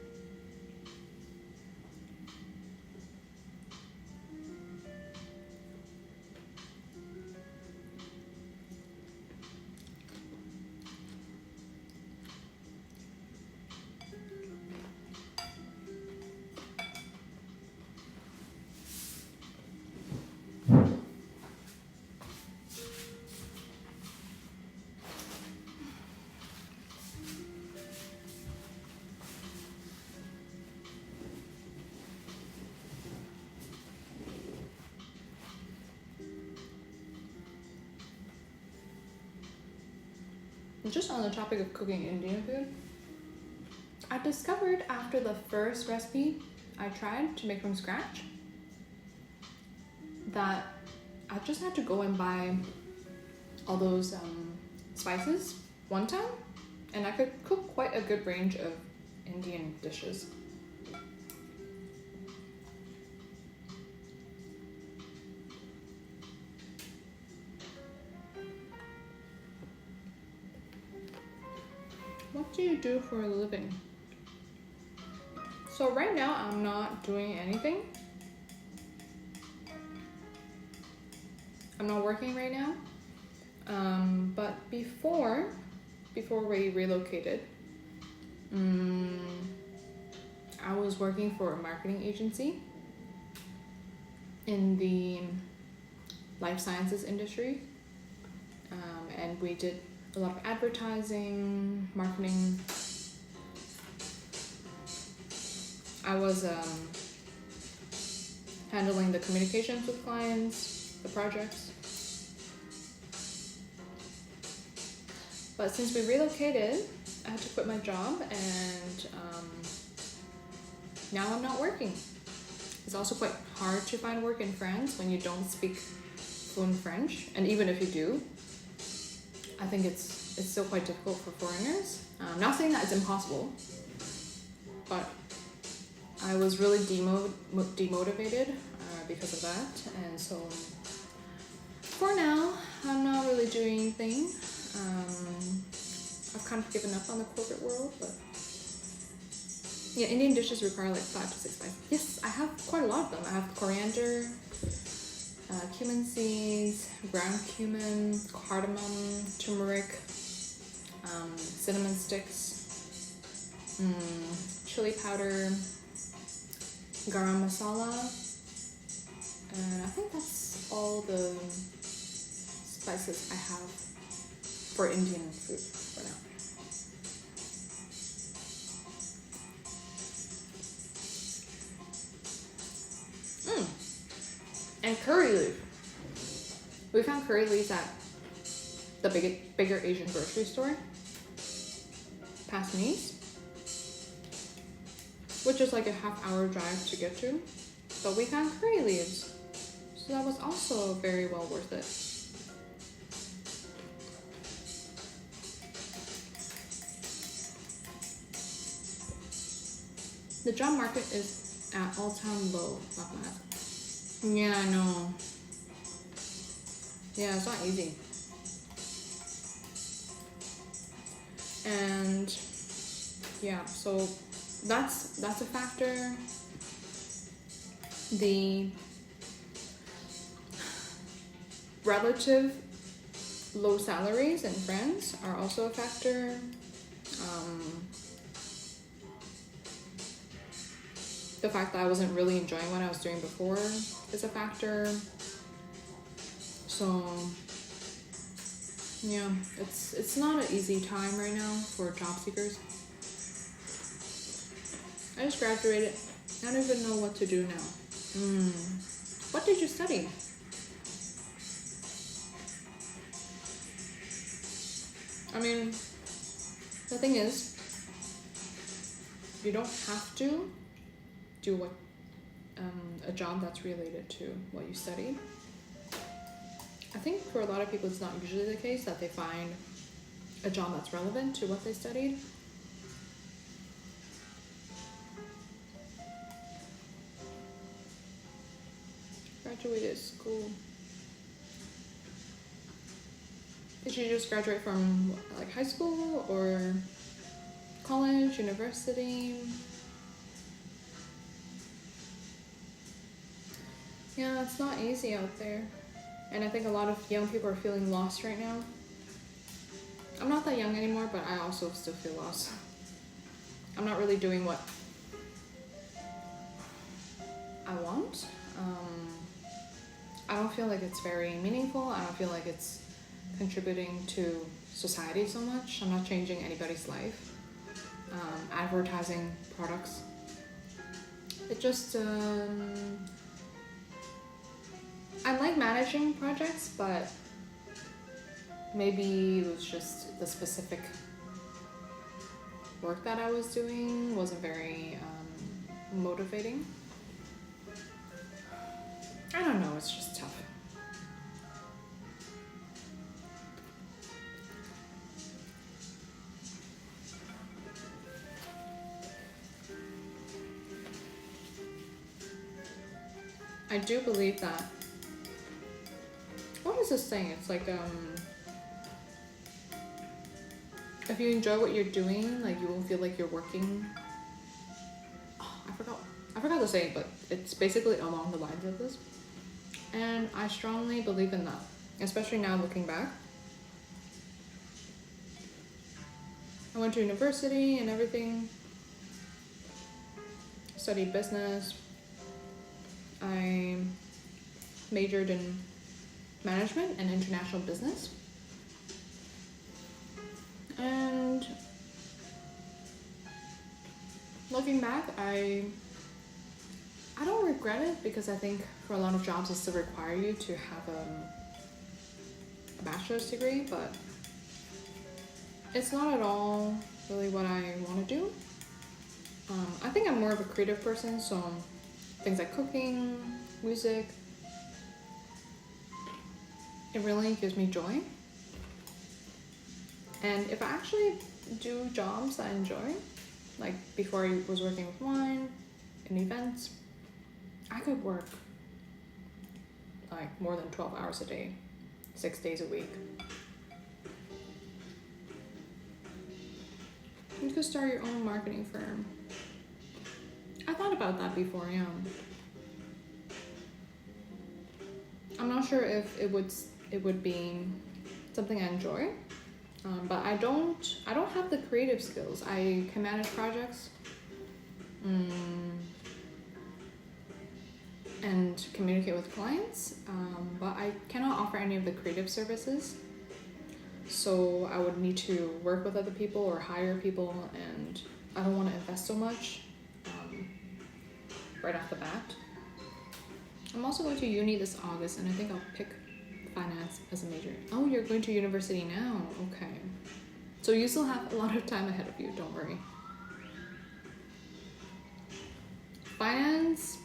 Just on the topic of cooking Indian food, I discovered after the first recipe I tried to make from scratch that I just had to go and buy all those spices one time, and I could cook quite a good range of Indian dishes. What do you do for a living? So right now I'm not doing anything. I'm not working right now. But before we relocated, I was working for a marketing agency in the life sciences industry, and we did a lot of advertising, marketing. I was handling the communications with clients, the projects. But since we relocated, I had to quit my job, and now I'm not working. It's also quite hard to find work in France when you don't speak fluent French, and even if you do, I think it's still quite difficult for foreigners. I'm not saying that it's impossible, but I was really demotivated because of that, and so for now, I'm not really doing anything. I've kind of given up on the corporate world, but yeah, Indian dishes require like 5 to 6 spices. Yes, I have quite a lot of them. I have coriander, cumin seeds, ground cumin, cardamom, turmeric, cinnamon sticks, chili powder, garam masala, and I think that's all the spices I have for Indian food for now. And curry leaf. We found curry leaves at the bigger Asian grocery store past Nice, which is like a half-hour drive to get to. But we found curry leaves, so that was also very well worth it. The job market is at all-time low. Yeah, I know. Yeah, it's not easy. And yeah, so that's a factor. The relative low salaries in France are also a factor. The fact that I wasn't really enjoying what I was doing before is a factor. So yeah, it's not an easy time right now for job seekers. I just graduated. I don't even know what to do now. What did you study? I mean, the thing is, you don't have to do what a job that's related to what you studied. I think for a lot of people it's not usually the case that they find a job that's relevant to what they studied. Graduated school. Did you just graduate from like high school or college, university? Yeah, it's not easy out there. And I think a lot of young people are feeling lost right now. I'm not that young anymore, but I also still feel lost. I'm not really doing what I want. I don't feel like it's very meaningful. I don't feel like it's contributing to society so much. I'm not changing anybody's life. Advertising products. It just... I like managing projects, but maybe it was just the specific work that I was doing wasn't very motivating. I don't know, it's just tough. I do believe that. What is this saying? It's like if you enjoy what you're doing, like you won't feel like you're working. Oh, I forgot the saying, but it's basically along the lines of this. And I strongly believe in that, especially now looking back. I went to university and everything, studied business. I majored in management and international business. And looking back, I don't regret it because I think for a lot of jobs it still require you to have a bachelor's degree, but it's not at all really what I want to do. I think I'm more of a creative person, so things like cooking, music, it really gives me joy. And if I actually do jobs I enjoy, like before I was working with wine and events, I could work like more than 12 hours a day, 6 days a week. You could start your own marketing firm. I thought about that before, yeah. I'm not sure if it would be something I enjoy, but I don't have the creative skills. I can manage projects, and communicate with clients, but I cannot offer any of the creative services. So I would need to work with other people or hire people, and I don't want to invest so much right off the bat. I'm also going to uni this August, and I think I'll pick finance as a major. Oh, you're going to university now? Okay. So you still have a lot of time ahead of you, don't worry. Finance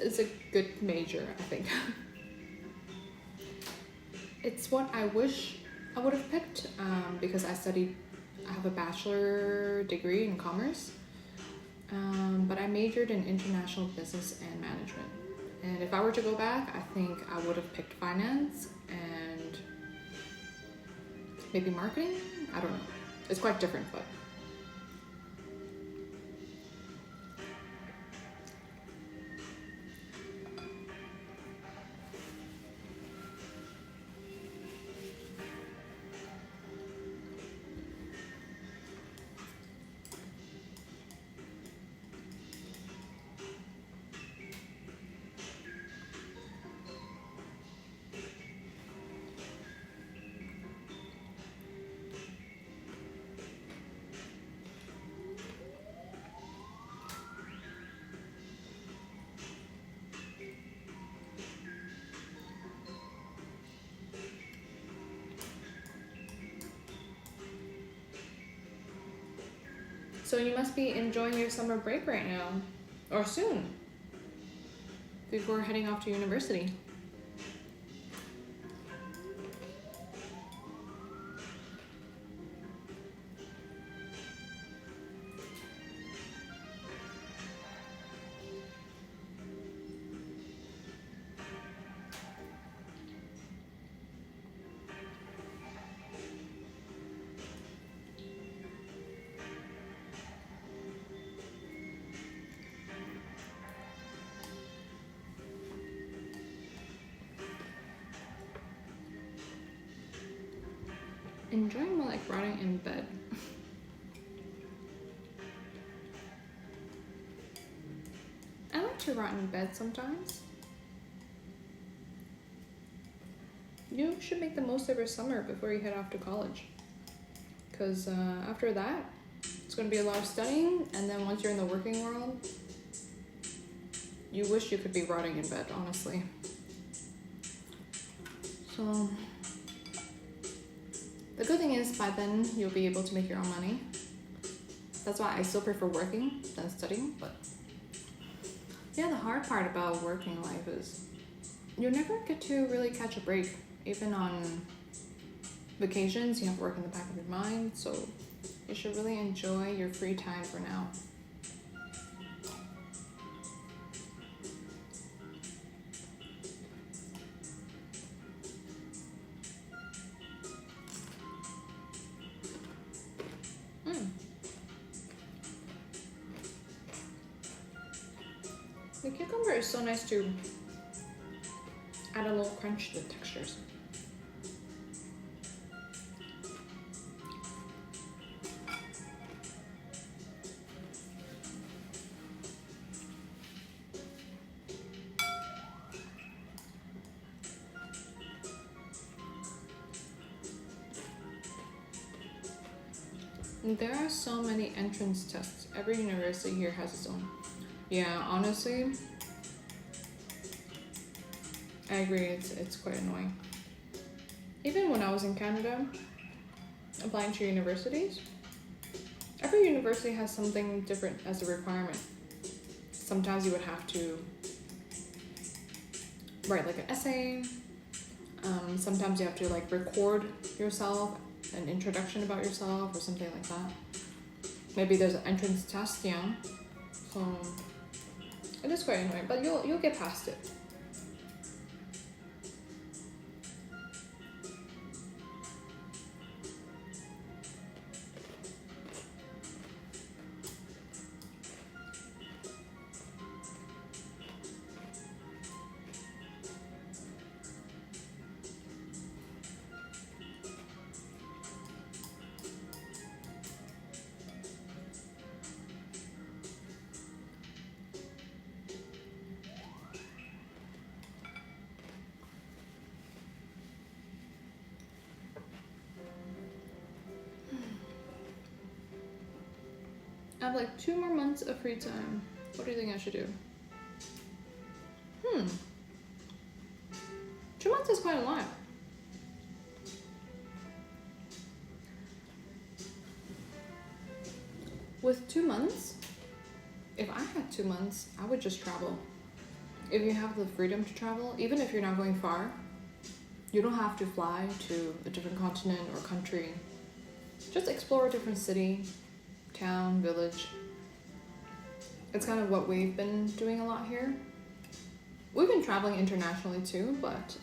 is a good major, I think. It's what I wish I would have picked, because I have a bachelor degree in commerce, but I majored in international business and management. And if I were to go back, I think I would have picked finance and maybe marketing? I don't know. It's quite different, but. So you must be enjoying your summer break right now, or soon, before heading off to university. Enjoying more like rotting in bed. I like to rot in bed sometimes. You should make the most of your summer before you head off to college. Because after that, it's going to be a lot of studying, and then once you're in the working world, you wish you could be rotting in bed, honestly. So the good thing is by then you'll be able to make your own money. That's why I still prefer working than studying. But yeah, the hard part about working life is you never get to really catch a break. Even on vacations, you have work in the back of your mind. So you should really enjoy your free time for now. The cucumber is so nice to add a little crunch to the textures. There are so many entrance tests. Every university here has its own. Yeah, honestly, I agree. It's quite annoying. even when I was in Canada applying to universities, every university has something different as a requirement. Sometimes you would have to write like an essay. Sometimes you have to like record yourself, an introduction about yourself or something like that. Maybe there's an entrance test, yeah. So it is quite annoying, but you'll get past it. I have like 2 more months of free time. What do you think I should do? 2 months is quite a lot. With 2 months, if I had 2 months, I would just travel. If you have the freedom to travel, even if you're not going far, you don't have to fly to a different continent or country. Just explore a different city, town, village. It's kind of what we've been doing a lot here. We've been traveling internationally too, but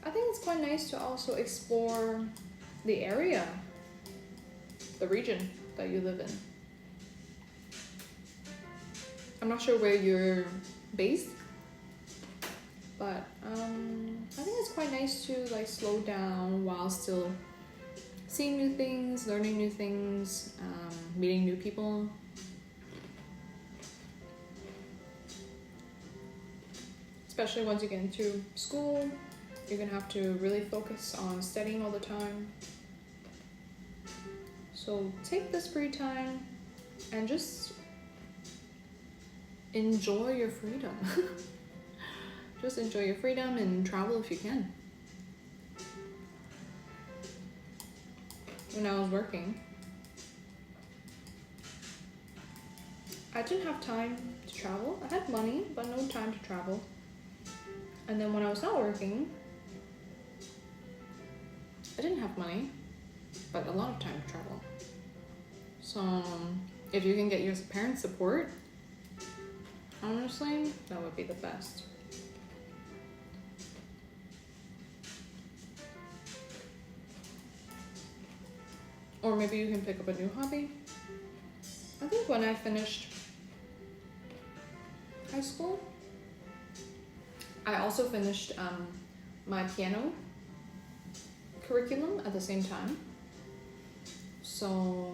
I think it's quite nice to also explore the area, the region that you live in. I'm not sure where you're based, but I think it's quite nice to like slow down while still seeing new things, learning new things, meeting new people. Especially once you get into school, you're gonna have to really focus on studying all the time. So take this free time and just enjoy your freedom. Just enjoy your freedom and travel if you can. When I was working, I didn't have time to travel. I had money, but no time to travel. And then when I was not working, I didn't have money, but a lot of time to travel. So if you can get your parents' support, honestly, that would be the best. Or maybe you can pick up a new hobby. I think when I finished high school, I also finished my piano curriculum at the same time. So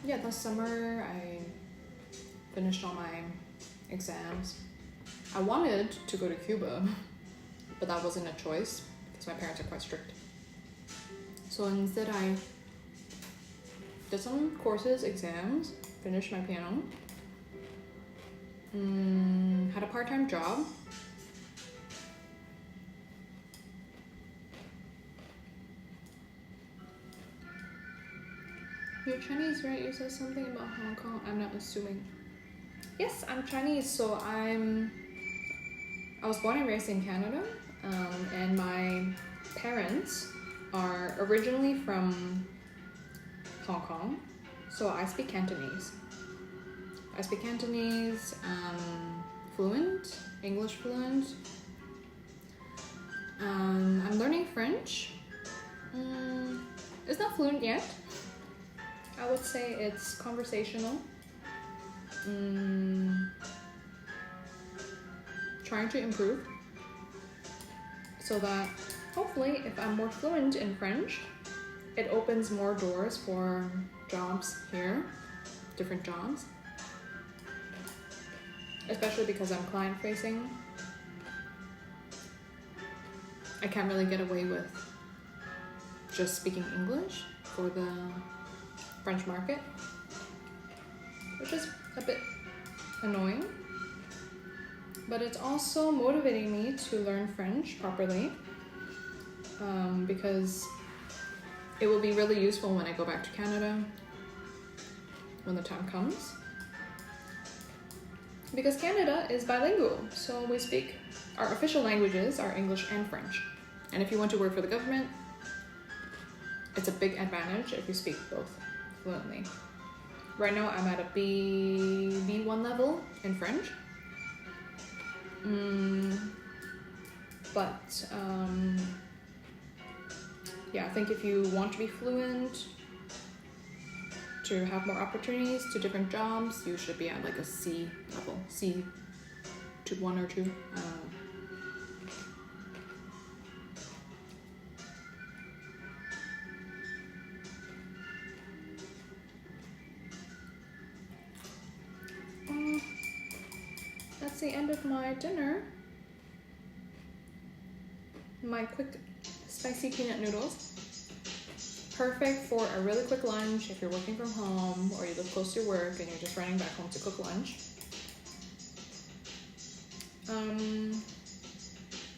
yeah, this summer I finished all my exams. I wanted to go to Cuba, but that wasn't a choice because my parents are quite strict. So instead I did some courses, exams, finished my piano, had a part-time job, You're Chinese, right? You said something about Hong Kong. I'm not assuming. Yes, I'm Chinese, so I was born and raised in Canada, and my parents are originally from Hong Kong, so I speak Cantonese. Fluent, English fluent. I'm learning French. It's not fluent yet. I would say it's conversational. Trying to improve so that hopefully if I'm more fluent in French, it opens more doors for jobs here, different jobs. Especially because I'm client facing. I can't really get away with just speaking English for the French market, which is a bit annoying. But it's also motivating me to learn French properly, because it will be really useful when I go back to Canada when the time comes. Because Canada is bilingual, so we speak, our official languages are English and French. And if you want to work for the government, it's a big advantage if you speak both fluently. Right now I'm at a B1 level in French. But yeah, I think if you want to be fluent, to have more opportunities to different jobs, you should be at like a C level, C to 1 or 2. That's the end of my dinner. My quick spicy peanut noodles. Perfect for a really quick lunch if you're working from home or you live close to your work and you're just running back home to cook lunch.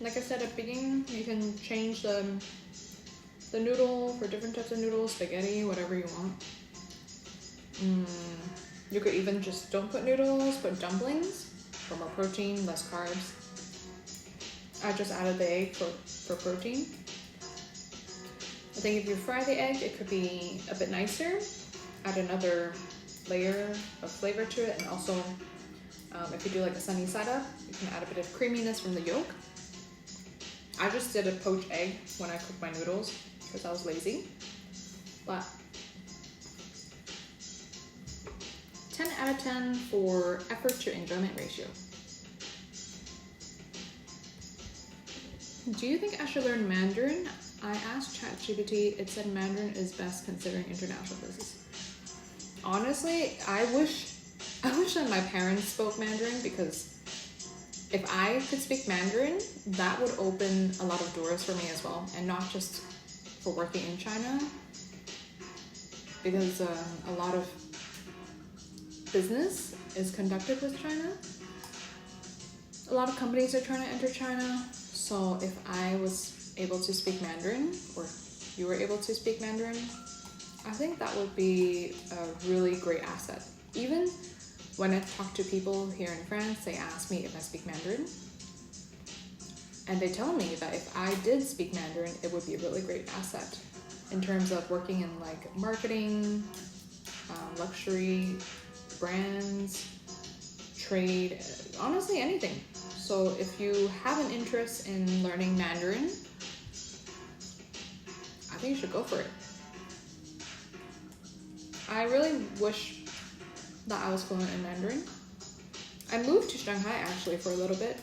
Like I said at the beginning, you can change the noodle for different types of noodles, spaghetti, whatever you want. You could even just don't put noodles, put dumplings for more protein, less carbs. I just added the egg for protein. I think if you fry the egg, it could be a bit nicer. Add another layer of flavor to it, and also if you do like a sunny side up, you can add a bit of creaminess from the yolk. I just did a poached egg when I cooked my noodles because I was lazy. But 10 out of 10 for effort to enjoyment ratio. Do you think I should learn Mandarin? I asked ChatGPT, it said Mandarin is best considering international business. Honestly, I wish that my parents spoke Mandarin, because if I could speak Mandarin, that would open a lot of doors for me as well, and not just for working in China, because a lot of business is conducted with China. A lot of companies are trying to enter China, so if I was able to speak Mandarin, or you were able to speak Mandarin, I think that would be a really great asset. Even when I talk to people here in France, they ask me if I speak Mandarin, and they tell me that if I did speak Mandarin, it would be a really great asset in terms of working in like marketing, luxury brands, trade, honestly anything. So if you have an interest in learning Mandarin, I think you should go for it. I really wish that I was fluent in Mandarin. I moved to Shanghai actually for a little bit.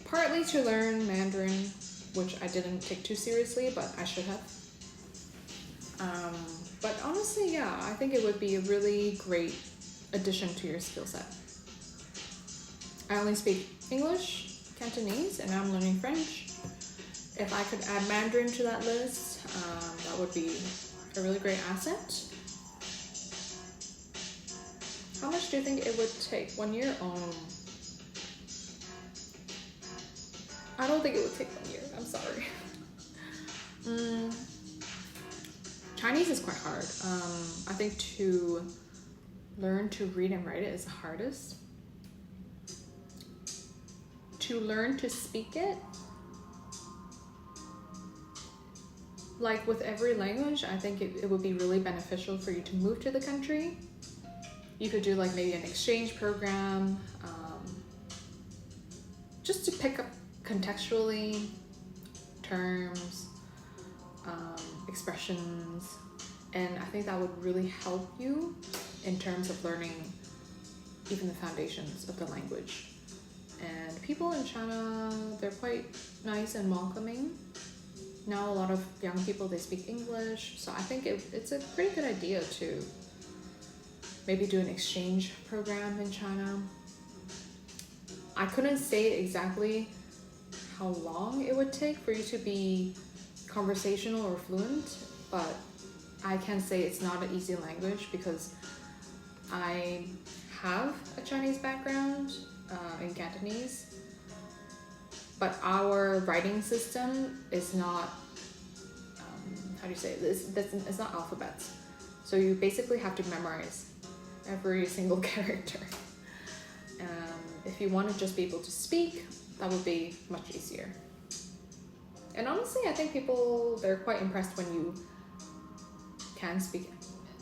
Partly to learn Mandarin, which I didn't take too seriously, but I should have. But honestly, yeah, I think it would be a really great addition to your skill set. I only speak English, Cantonese, and now I'm learning French. If I could add Mandarin to that list, that would be a really great asset. How much do you think it would take? 1 year? I don't think it would take 1 year. I'm sorry. Chinese is quite hard. I think to learn to read and write it is the hardest. To learn to speak it, like with every language, I think it would be really beneficial for you to move to the country. You could do like maybe an exchange program, just to pick up contextually terms, expressions, and I think that would really help you in terms of learning even the foundations of the language. And people in China, they're quite nice and welcoming. Now a lot of young people, they speak English, so I think it's a pretty good idea to maybe do an exchange program in China. I couldn't say exactly how long it would take for you to be conversational or fluent, but I can say it's not an easy language because I have a Chinese background in Cantonese, but our writing system is not, how do you say it? It's not alphabets. So you basically have to memorize every single character. If you want to just be able to speak, that would be much easier. And honestly, I think people, they're quite impressed when you can speak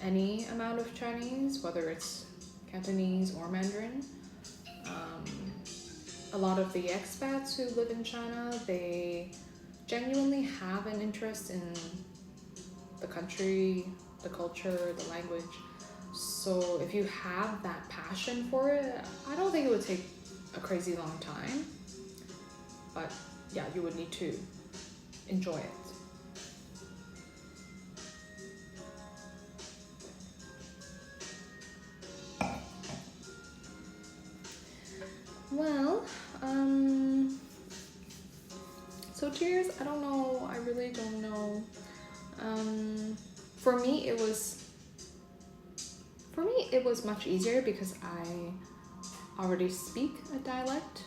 any amount of Chinese, whether it's Cantonese or Mandarin. A lot of the expats who live in China, they genuinely have an interest in the country, the culture, the language. So if you have that passion for it, I don't think it would take a crazy long time. But yeah, you would need to enjoy it. Well, so cheers, I don't know, I really don't know. For me it was much easier because I already speak a dialect.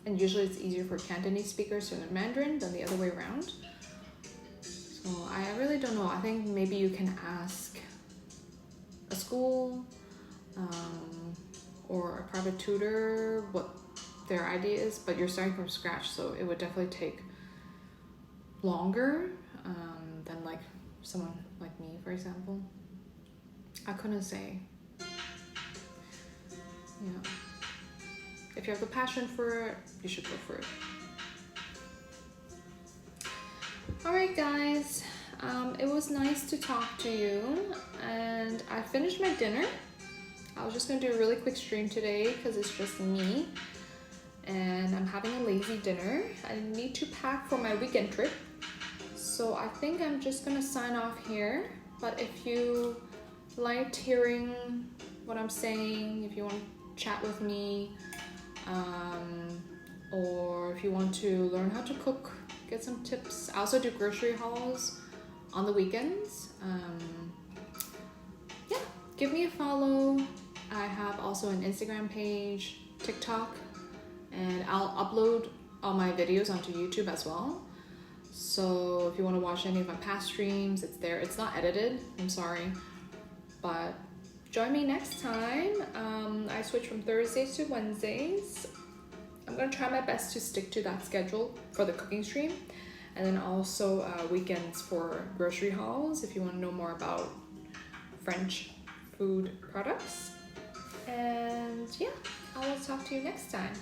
And usually it's easier for Cantonese speakers to learn Mandarin than the other way around. So I really don't know. I think maybe you can ask a school or a private tutor what their idea is, but you're starting from scratch, so it would definitely take longer than like someone like me, for example. I couldn't say. Yeah. If you have the passion for it, you should go for it. Alright guys, it was nice to talk to you, and I finished my dinner. I was just gonna do a really quick stream today because it's just me and I'm having a lazy dinner. I need to pack for my weekend trip, so I think I'm just gonna sign off here. But if you liked hearing what I'm saying, if you want to chat with me, or if you want to learn how to cook, get some tips. I also do grocery hauls on the weekends. Yeah, give me a follow. I have also an Instagram page, TikTok, and I'll upload all my videos onto YouTube as well. So if you want to watch any of my past streams, it's there. It's not edited, I'm sorry, but join me next time. I switch from Thursdays to Wednesdays. I'm gonna try my best to stick to that schedule for the cooking stream, and then also weekends for grocery hauls if you want to know more about French food products. And yeah, I will talk to you next time.